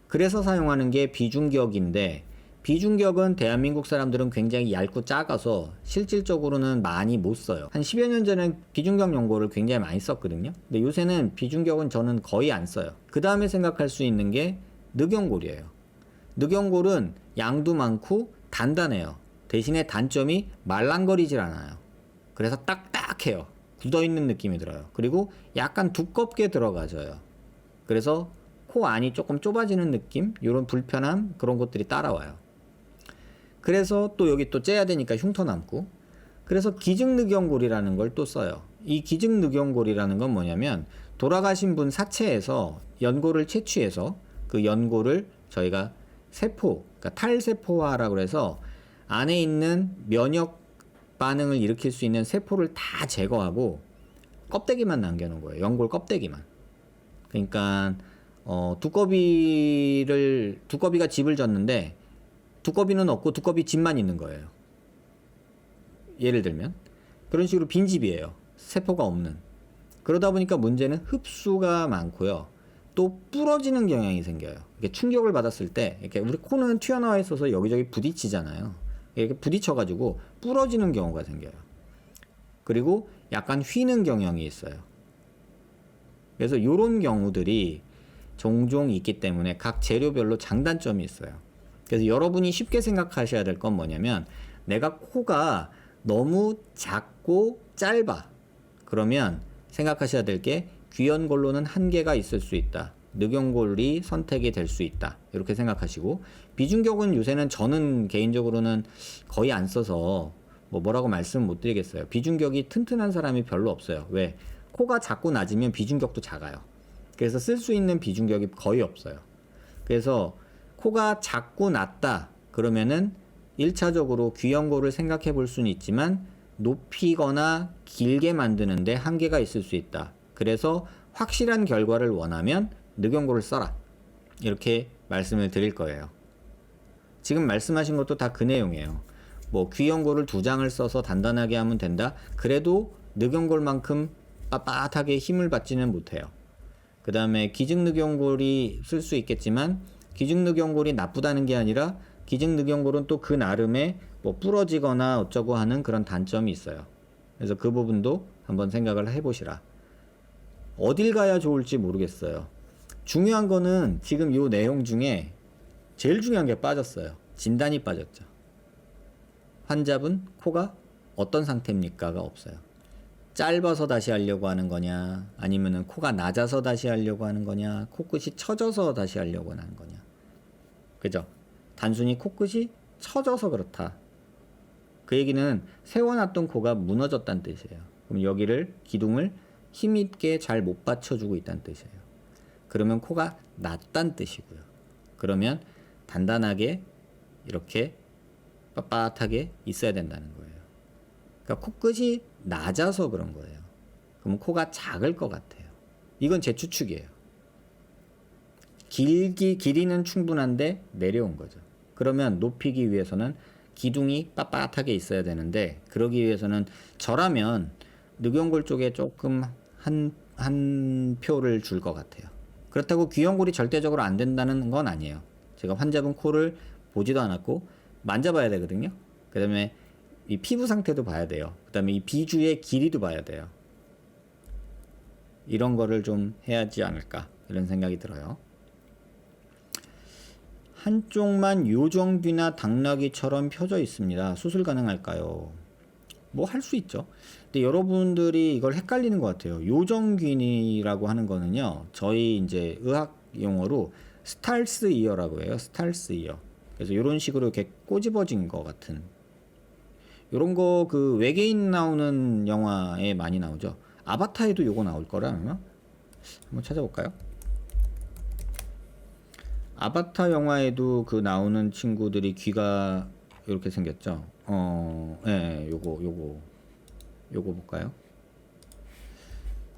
그래서 사용하는 게 비중격인데 비중격은 대한민국 사람들은 굉장히 얇고 작아서 실질적으로는 많이 못 써요. 한 10여 년 전엔 비중격 연고를 굉장히 많이 썼거든요. 근데 요새는 비중격은 저는 거의 안 써요. 그 다음에 생각할 수 있는 게 늑연골이에요. 늑연골은 양도 많고 단단해요. 대신에 단점이 말랑거리질 않아요. 그래서 딱딱해요. 굳어있는 느낌이 들어요. 그리고 약간 두껍게 들어가져요. 그래서 코 안이 조금 좁아지는 느낌? 이런 불편함 그런 것들이 따라와요. 그래서 또 여기 또 째야 되니까 흉터 남고 그래서 기증늑연골이라는 걸 또 써요. 이 기증늑연골이라는 건 뭐냐면 돌아가신 분 사체에서 연골을 채취해서 그 연골을 저희가 세포, 그러니까 탈세포화라고 해서 안에 있는 면역 반응을 일으킬 수 있는 세포를 다 제거하고 껍데기만 남겨놓은 거예요. 연골 껍데기만. 그러니까 두꺼비가 집을 졌는데 두꺼비는 없고 두꺼비 집만 있는 거예요. 예를 들면 그런 식으로 빈집이에요. 세포가 없는. 그러다 보니까 문제는 흡수가 많고요. 또 부러지는 경향이 생겨요. 이렇게 충격을 받았을 때 이렇게 우리 코는 튀어나와 있어서 여기저기 부딪히잖아요. 이렇게 부딪혀가지고 부러지는 경우가 생겨요. 그리고 약간 휘는 경향이 있어요. 그래서 이런 경우들이 종종 있기 때문에 각 재료별로 장단점이 있어요. 그래서 여러분이 쉽게 생각하셔야 될 건 뭐냐면 내가 코가 너무 작고 짧아. 그러면 생각하셔야 될 게 귀연골로는 한계가 있을 수 있다. 늑연골이 선택이 될 수 있다. 이렇게 생각하시고 비중격은 요새는 저는 개인적으로는 거의 안 써서 뭐라고 말씀 못 드리겠어요. 비중격이 튼튼한 사람이 별로 없어요. 왜? 코가 작고 낮으면 비중격도 작아요. 그래서 쓸 수 있는 비중격이 거의 없어요. 그래서 코가 작고 낮다 그러면은 1차적으로 귀연고를 생각해 볼 수는 있지만 높이거나 길게 만드는데 한계가 있을 수 있다. 그래서 확실한 결과를 원하면 늑연고를 써라. 이렇게 말씀을 드릴 거예요. 지금 말씀하신 것도 다 그 내용이에요. 뭐 귀연고를 2장을 써서 단단하게 하면 된다. 그래도 늑연골만큼 빳빳하게 힘을 받지는 못해요. 그 다음에 기증늑연골이 쓸 수 있겠지만 기증늑연골이 나쁘다는 게 아니라 기증늑연골은 또 그 나름의 뭐 부러지거나 어쩌고 하는 그런 단점이 있어요. 그래서 그 부분도 한번 생각을 해보시라. 어딜 가야 좋을지 모르겠어요. 중요한 거는 지금 이 내용 중에 제일 중요한 게 빠졌어요. 진단이 빠졌죠. 환자분 코가 어떤 상태입니까가 없어요. 짧아서 다시 하려고 하는 거냐, 아니면은 코가 낮아서 다시 하려고 하는 거냐, 코끝이 처져서 다시 하려고 하는 거냐. 그죠? 단순히 코끝이 처져서 그렇다. 그 얘기는 세워놨던 코가 무너졌다는 뜻이에요. 그럼 여기를 기둥을 힘있게 잘 못 받쳐주고 있다는 뜻이에요. 그러면 코가 낮다는 뜻이고요. 그러면 단단하게 이렇게 빳빳하게 있어야 된다는 거예요. 그러니까 코끝이 낮아서 그런 거예요. 그럼 코가 작을 것 같아요. 이건 제 추측이에요. 길이는 충분한데 내려온 거죠. 그러면 높이기 위해서는 기둥이 빳빳하게 있어야 되는데 그러기 위해서는 저라면 늑연골 쪽에 조금 한 표를 줄 것 같아요. 그렇다고 귀연골이 절대적으로 안 된다는 건 아니에요. 제가 환자분 코를 보지도 않았고 만져봐야 되거든요. 그 다음에 이 피부 상태도 봐야 돼요. 그 다음에 이 비주의 길이도 봐야 돼요. 이런 거를 좀 해야지 않을까 이런 생각이 들어요. 한쪽만 요정귀나 당나귀처럼 펴져 있습니다. 수술 가능할까요? 뭐 할 수 있죠. 근데 여러분들이 이걸 헷갈리는 것 같아요. 요정귀니라고 하는 거는요. 저희 이제 의학 용어로 스탈스 이어라고 해요. 스탈스 이어. 그래서 이런 식으로 이렇게 꼬집어진 것 같은. 이런 거 그 외계인 나오는 영화에 많이 나오죠. 아바타에도 요거 나올 거라 아마? 한번 찾아볼까요? 아바타 영화에도 그 나오는 친구들이 귀가 이렇게 생겼죠. 예, 요거 볼까요?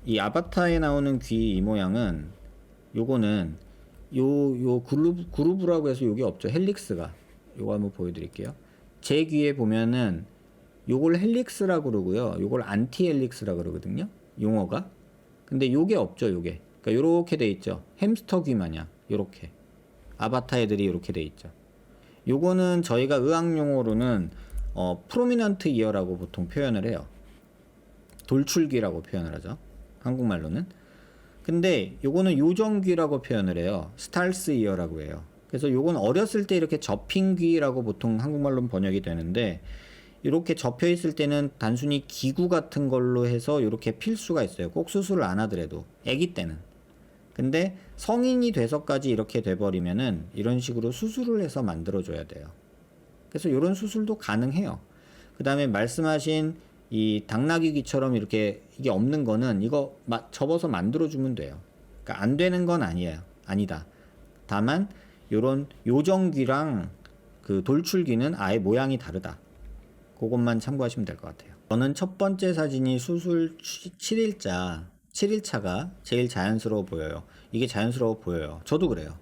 이 아바타에 나오는 귀 이 모양은 요거는 요 그루브라고 해서 요게 없죠. 헬릭스가. 요거 한번 보여드릴게요. 제 귀에 보면은 요걸 헬릭스라고 그러고요. 요걸 안티 헬릭스라고 그러거든요. 용어가. 근데 요게 없죠, 요게. 그러니까 요렇게 돼 있죠. 햄스터 귀 마냥. 요렇게. 아바타 애들이 요렇게 돼 있죠. 요거는 저희가 의학 용어로는 프로미넌트 이어라고 보통 표현을 해요. 돌출귀라고 표현을 하죠. 한국말로는. 근데 요거는 요정귀라고 표현을 해요. 스탈스 이어라고 해요. 그래서 요건 어렸을 때 이렇게 접힌 귀라고 보통 한국말로는 번역이 되는데 이렇게 접혀 있을 때는 단순히 기구 같은 걸로 해서 이렇게 필 수가 있어요. 꼭 수술을 안 하더라도 아기 때는. 근데 성인이 돼서까지 이렇게 돼버리면은 이런 식으로 수술을 해서 만들어줘야 돼요. 그래서 이런 수술도 가능해요. 그 다음에 말씀하신 이 당나귀귀처럼 이렇게 이게 없는 거는 이거 접어서 만들어주면 돼요. 그러니까 안 되는 건 아니에요. 아니다. 다만 요런 요정귀랑 그 돌출귀는 아예 모양이 다르다. 그것만 참고하시면 될 것 같아요. 저는 첫 번째 사진이 수술 7일차가 제일 자연스러워 보여요. 이게 자연스러워 보여요. 저도 그래요.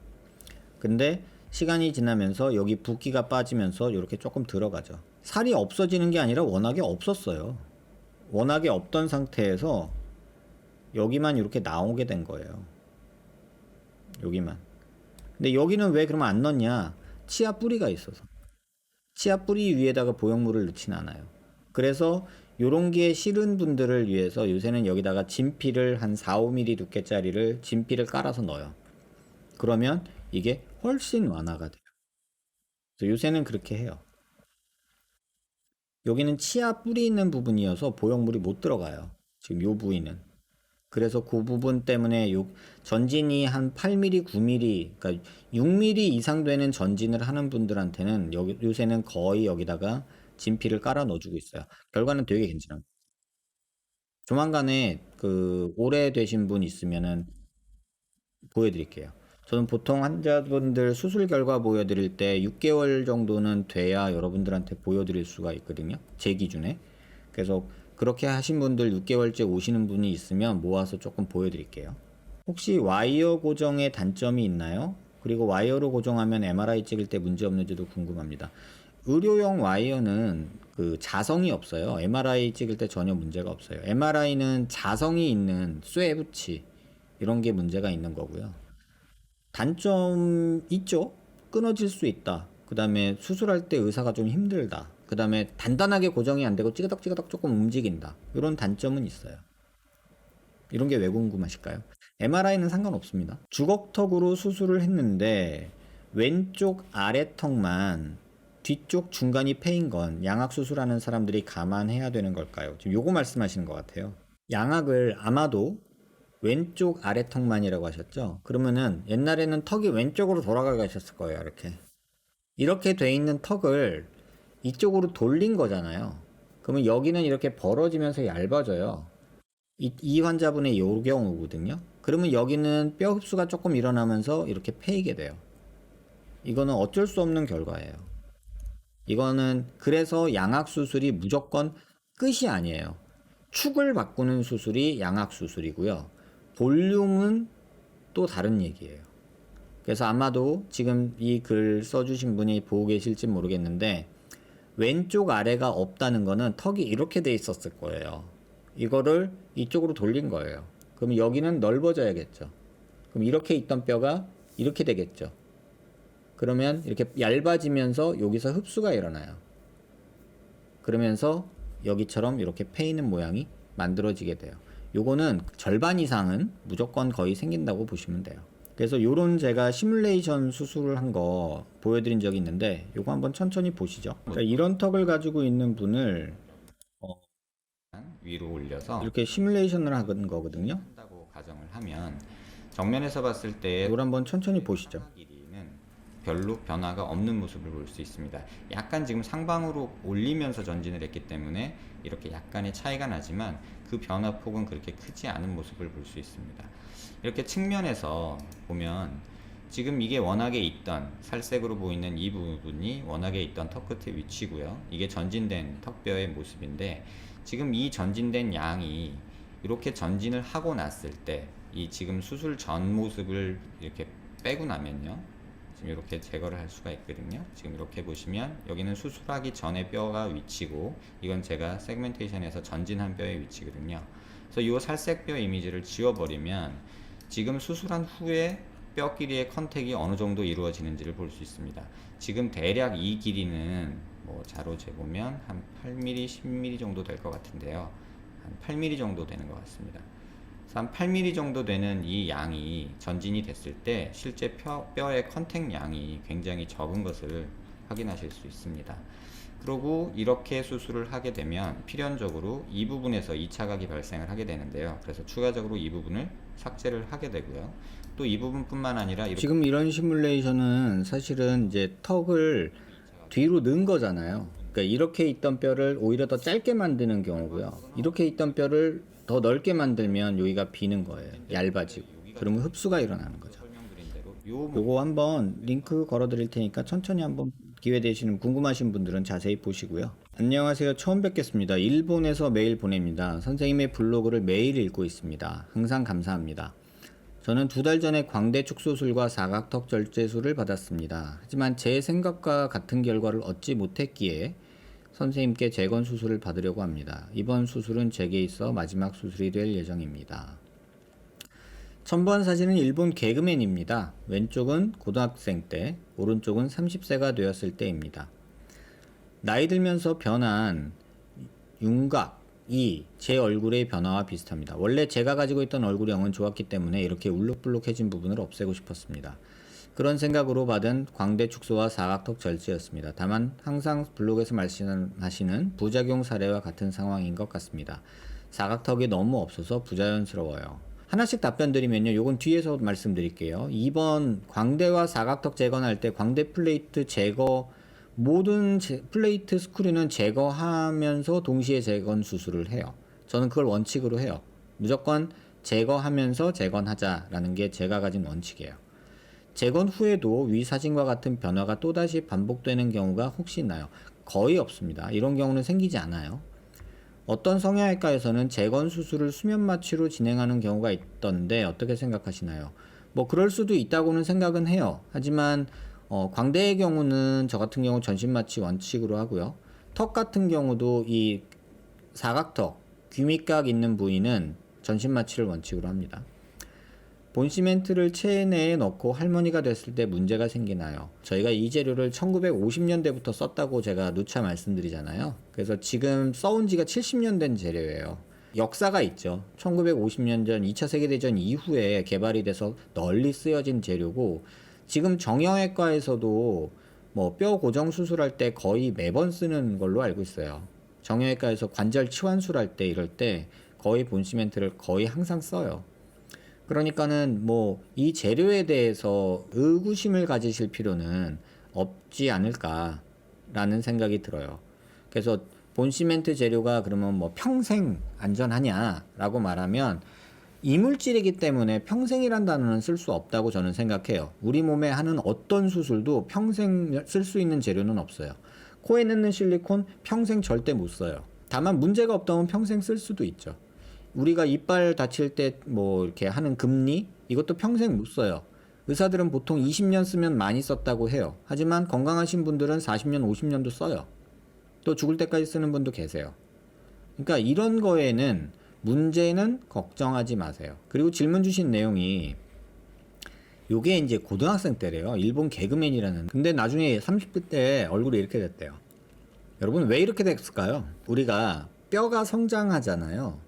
근데 시간이 지나면서 여기 붓기가 빠지면서 이렇게 조금 들어가죠. 살이 없어지는 게 아니라 워낙에 없었어요. 워낙에 없던 상태에서 여기만 이렇게 나오게 된 거예요. 여기만. 근데 여기는 왜 그러면 안 넣냐? 치아 뿌리가 있어서. 치아 뿌리 위에다가 보형물을 넣진 않아요. 그래서 요런 게 싫은 분들을 위해서 요새는 여기다가 진피를 한 4, 5mm 두께짜리를 진피를 깔아서 넣어요. 그러면 이게 훨씬 완화가 돼요. 그래서 요새는 그렇게 해요. 여기는 치아 뿌리 있는 부분이어서 보형물이 못 들어가요. 지금 요 부위는. 그래서 그 부분 때문에 요 전진이 한 8mm, 9mm, 그러니까 6mm 이상 되는 전진을 하는 분들한테는 요새는 거의 여기다가 진피를 깔아 넣어주고 있어요. 결과는 되게 괜찮아요. 조만간에 그 오래되신 분 있으면은 보여드릴게요. 저는 보통 환자분들 수술 결과 보여드릴 때 6개월 정도는 돼야 여러분들한테 보여드릴 수가 있거든요. 제 기준에. 그래서 그렇게 하신 분들 6개월째 오시는 분이 있으면 모아서 조금 보여드릴게요. 혹시 와이어 고정에 단점이 있나요? 그리고 와이어로 고정하면 MRI 찍을 때 문제 없는지도 궁금합니다. 의료용 와이어는 그 자성이 없어요. MRI 찍을 때 전혀 문제가 없어요. MRI는 자성이 있는 쇠 붙이 이런 게 문제가 있는 거고요. 단점 있죠? 끊어질 수 있다. 그 다음에 수술할 때 의사가 좀 힘들다. 그 다음에 단단하게 고정이 안 되고 찌그덕찌그덕 조금 움직인다. 이런 단점은 있어요. 이런 게 왜 궁금하실까요? MRI는 상관없습니다. 주걱턱으로 수술을 했는데 왼쪽 아래턱만 뒤쪽 중간이 패인 건 양악 수술하는 사람들이 감안해야 되는 걸까요? 지금 요거 말씀하시는 것 같아요. 양악을 아마도 왼쪽 아래턱만이라고 하셨죠? 그러면은 옛날에는 턱이 왼쪽으로 돌아가 계셨을 거예요. 이렇게 돼 있는 턱을 이쪽으로 돌린 거잖아요. 그러면 여기는 이렇게 벌어지면서 얇아져요. 이 환자분의 요 경우거든요. 그러면 여기는 뼈 흡수가 조금 일어나면서 이렇게 패이게 돼요. 이거는 어쩔 수 없는 결과예요. 이거는 그래서 양악 수술이 무조건 끝이 아니에요. 축을 바꾸는 수술이 양악 수술이고요. 볼륨은 또 다른 얘기예요. 그래서 아마도 지금 이 글 써주신 분이 보고 계실지 모르겠는데 왼쪽 아래가 없다는 거는 턱이 이렇게 돼 있었을 거예요. 이거를 이쪽으로 돌린 거예요. 그럼 여기는 넓어져야겠죠. 그럼 이렇게 있던 뼈가 이렇게 되겠죠. 그러면 이렇게 얇아지면서 여기서 흡수가 일어나요. 그러면서 여기처럼 이렇게 패이는 모양이 만들어지게 돼요. 요거는 절반 이상은 무조건 거의 생긴다고 보시면 돼요. 그래서 요런 제가 시뮬레이션 수술을 한 거 보여드린 적이 있는데 요거 한번 천천히 보시죠. 그러니까 이런 턱을 가지고 있는 분을 위로 올려서 이렇게 시뮬레이션을 하는 거거든요. 한다고 가정을 하면 정면에서 봤을 때 이걸 한번 천천히 보시죠. 길이는 별로 변화가 없는 모습을 볼 수 있습니다. 약간 지금 상방으로 올리면서 전진을 했기 때문에 이렇게 약간의 차이가 나지만 그 변화폭은 그렇게 크지 않은 모습을 볼 수 있습니다. 이렇게 측면에서 보면 지금 이게 워낙에 있던 살색으로 보이는 이 부분이 워낙에 있던 턱 끝의 위치고요. 이게 전진된 턱뼈의 모습인데 지금 이 전진된 양이 이렇게 전진을 하고 났을 때 이 지금 수술 전 모습을 이렇게 빼고 나면요. 지금 이렇게 제거를 할 수가 있거든요. 지금 이렇게 보시면 여기는 수술하기 전에 뼈가 위치고 이건 제가 세그멘테이션에서 전진한 뼈의 위치거든요. 그래서 이 살색뼈 이미지를 지워버리면 지금 수술한 후에 뼈 길이의 컨택이 어느 정도 이루어지는지를 볼 수 있습니다. 지금 대략 이 길이는 뭐 자로 재보면 한 8mm, 10mm 정도 될 것 같은데요. 한 8mm 정도 되는 것 같습니다. 그래서 한 8mm 정도 되는 이 양이 전진이 됐을 때 실제 뼈의 컨택 양이 굉장히 적은 것을 확인하실 수 있습니다. 그리고 이렇게 수술을 하게 되면 필연적으로 이 부분에서 2차 각이 발생을 하게 되는데요. 그래서 추가적으로 이 부분을 삭제를 하게 되고요. 또 이 부분뿐만 아니라 지금 이런 시뮬레이션은 사실은 이제 턱을 뒤로 넣은 거잖아요. 그러니까 이렇게 있던 뼈를 오히려 더 짧게 만드는 경우고요. 이렇게 있던 뼈를 더 넓게 만들면 여기가 비는 거예요. 얇아지고. 그러면 흡수가 일어나는 거죠. 요거 한번 링크 걸어 드릴 테니까 천천히 한번 기회 되시는 궁금하신 분들은 자세히 보시고요. 안녕하세요. 처음 뵙겠습니다. 일본에서 메일 보냅니다. 선생님의 블로그를 매일 읽고 있습니다. 항상 감사합니다. 저는 2달 전에 광대 축소술과 사각턱 절제술을 받았습니다. 하지만 제 생각과 같은 결과를 얻지 못했기에 선생님께 재건 수술을 받으려고 합니다. 이번 수술은 제게 있어 마지막 수술이 될 예정입니다. 첨부한 사진은 일본 개그맨입니다. 왼쪽은 고등학생 때, 오른쪽은 30세가 되었을 때입니다. 나이 들면서 변한 윤곽이 제 얼굴의 변화와 비슷합니다. 원래 제가 가지고 있던 얼굴형은 좋았기 때문에 이렇게 울룩불룩해진 부분을 없애고 싶었습니다. 그런 생각으로 받은 광대 축소와 사각턱 절제였습니다. 다만 항상 블로그에서 말씀하시는 부작용 사례와 같은 상황인 것 같습니다. 사각턱이 너무 없어서 부자연스러워요. 하나씩 답변 드리면요. 요건 뒤에서 말씀드릴게요. 2번 광대와 사각턱 재건할 때 광대 플레이트 제거 모든 플레이트 스크류는 제거하면서 동시에 재건 수술을 해요. 저는 그걸 원칙으로 해요. 무조건 제거하면서 재건하자라는 게 제가 가진 원칙이에요. 재건 후에도 위 사진과 같은 변화가 또다시 반복되는 경우가 혹시 있나요? 거의 없습니다. 이런 경우는 생기지 않아요. 어떤 성형외과에서는 재건 수술을 수면 마취로 진행하는 경우가 있던데 어떻게 생각하시나요? 뭐 그럴 수도 있다고는 생각은 해요. 하지만 광대의 경우는 저 같은 경우 전신 마취 원칙으로 하고요. 턱 같은 경우도 이 사각턱, 귀밑각 있는 부위는 전신 마취를 원칙으로 합니다. 본시멘트를 체내에 넣고 할머니가 됐을 때 문제가 생기나요? 저희가 이 재료를 1950년대부터 썼다고 제가 누차 말씀드리잖아요. 그래서 지금 써온 지가 70년 된 재료예요. 역사가 있죠. 1950년 전 2차 세계대전 이후에 개발이 돼서 널리 쓰여진 재료고, 지금 정형외과에서도 뭐 뼈 고정 수술할 때 거의 매번 쓰는 걸로 알고 있어요. 정형외과에서 관절 치환술할 때 이럴 때 거의 본시멘트를 거의 항상 써요. 그러니까는 뭐 이 재료에 대해서 의구심을 가지실 필요는 없지 않을까라는 생각이 들어요. 그래서 본시멘트 재료가 그러면 뭐 평생 안전하냐라고 말하면 이물질이기 때문에 평생이란 단어는 쓸 수 없다고 저는 생각해요. 우리 몸에 하는 어떤 수술도 평생 쓸 수 있는 재료는 없어요. 코에 넣는 실리콘 평생 절대 못 써요. 다만 문제가 없다면 평생 쓸 수도 있죠. 우리가 이빨 다칠 때 뭐 이렇게 하는 금리 이것도 평생 못 써요. 의사들은 보통 20년 쓰면 많이 썼다고 해요. 하지만 건강하신 분들은 40년, 50년도 써요. 또 죽을 때까지 쓰는 분도 계세요. 그러니까 이런 거에는 문제는 걱정하지 마세요. 그리고 질문 주신 내용이 요게 이제 고등학생 때래요. 일본 개그맨이라는. 근데 나중에 30대 때 얼굴이 이렇게 됐대요. 여러분 왜 이렇게 됐을까요? 우리가 뼈가 성장하잖아요.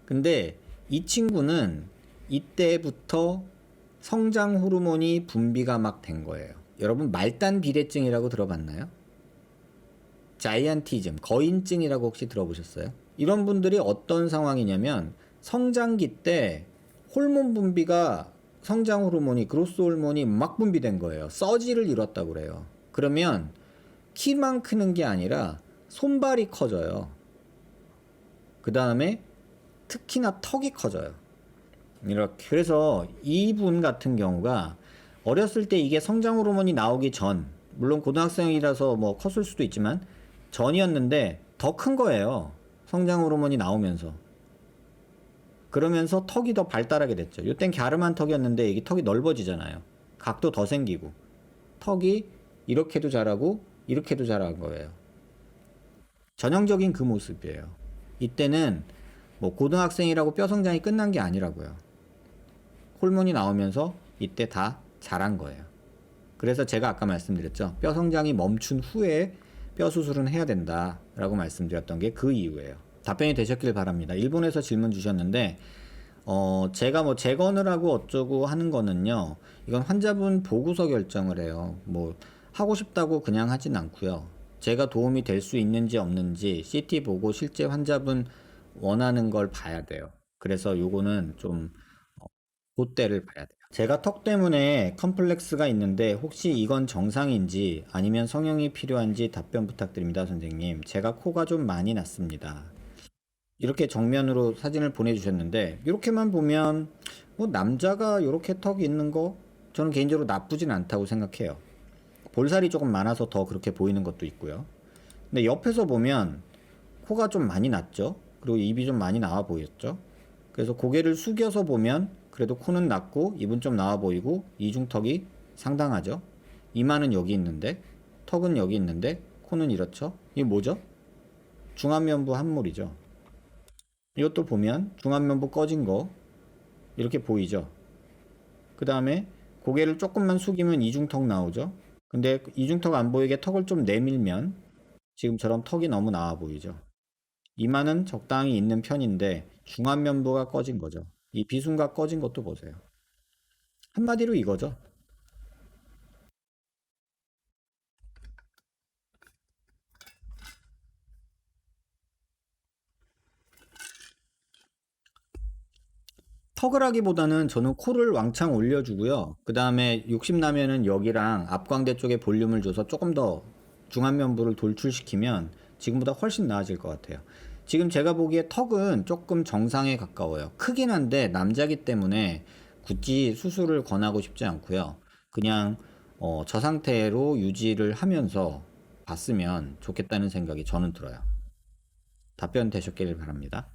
근데 이 친구는 이때부터 성장 호르몬이 분비가 막 된 거예요. 여러분 말단 비대증이라고 들어봤나요? 자이언티즘, 거인증이라고 혹시 들어보셨어요? 이런 분들이 어떤 상황이냐면 성장기 때 호르몬 분비가 성장 호르몬이 그로스 호르몬이 막 분비된 거예요. 서지를 이뤘다고 그래요. 그러면 키만 크는 게 아니라 손발이 커져요. 그 다음에 특히나 턱이 커져요. 이렇게. 그래서 이분 같은 경우가 어렸을 때 이게 성장 호르몬이 나오기 전, 물론 고등학생이라서 뭐 컸을 수도 있지만 전이었는데 더 큰 거예요. 성장 호르몬이 나오면서. 그러면서 턱이 더 발달하게 됐죠. 이땐 갸름한 턱이었는데 이게 턱이 넓어지잖아요. 각도 더 생기고. 턱이 이렇게도 자라고 이렇게도 자란 거예요. 전형적인 그 모습이에요. 이때는 뭐 고등학생이라고 뼈 성장이 끝난 게 아니라고요. 호르몬이 나오면서 이때 다 자란 거예요. 그래서 제가 아까 말씀드렸죠. 뼈 성장이 멈춘 후에 뼈 수술은 해야 된다라고 말씀드렸던 게 그 이유예요. 답변이 되셨길 바랍니다. 일본에서 질문 주셨는데 제가 뭐 재건을 하고 어쩌고 하는 거는요. 이건 환자분 보고서 결정을 해요. 뭐 하고 싶다고 그냥 하진 않고요. 제가 도움이 될 수 있는지 없는지 CT 보고 실제 환자분 원하는 걸 봐야 돼요. 그래서 요거는 좀 그때를 봐야 돼요. 제가 턱 때문에 컴플렉스가 있는데 혹시 이건 정상인지 아니면 성형이 필요한지 답변 부탁드립니다, 선생님. 제가 코가 좀 많이 났습니다. 이렇게 정면으로 사진을 보내주셨는데 이렇게만 보면 뭐 남자가 이렇게 턱이 있는 거 저는 개인적으로 나쁘진 않다고 생각해요. 볼살이 조금 많아서 더 그렇게 보이는 것도 있고요. 근데 옆에서 보면 코가 좀 많이 났죠. 그리고 입이 좀 많이 나와 보였죠. 그래서 고개를 숙여서 보면 그래도 코는 낮고 입은 좀 나와 보이고 이중턱이 상당하죠. 이마는 여기 있는데 턱은 여기 있는데 코는 이렇죠. 이게 뭐죠? 중안면부 함몰이죠. 이것도 보면 중안면부 꺼진 거 이렇게 보이죠. 그 다음에 고개를 조금만 숙이면 이중턱 나오죠. 근데 이중턱 안 보이게 턱을 좀 내밀면 지금처럼 턱이 너무 나와 보이죠. 이마는 적당히 있는 편인데 중안면부가 꺼진 거죠. 이 비순각 꺼진 것도 보세요. 한마디로 이거죠. 턱을 하기보다는 저는 코를 왕창 올려주고요. 그 다음에 욕심나면은 여기랑 앞광대 쪽에 볼륨을 줘서 조금 더 중안면부를 돌출시키면 지금보다 훨씬 나아질 것 같아요. 지금 제가 보기에 턱은 조금 정상에 가까워요. 크긴 한데 남자기 때문에 굳이 수술을 권하고 싶지 않고요. 그냥 저 상태로 유지를 하면서 봤으면 좋겠다는 생각이 저는 들어요. 답변 되셨길 바랍니다.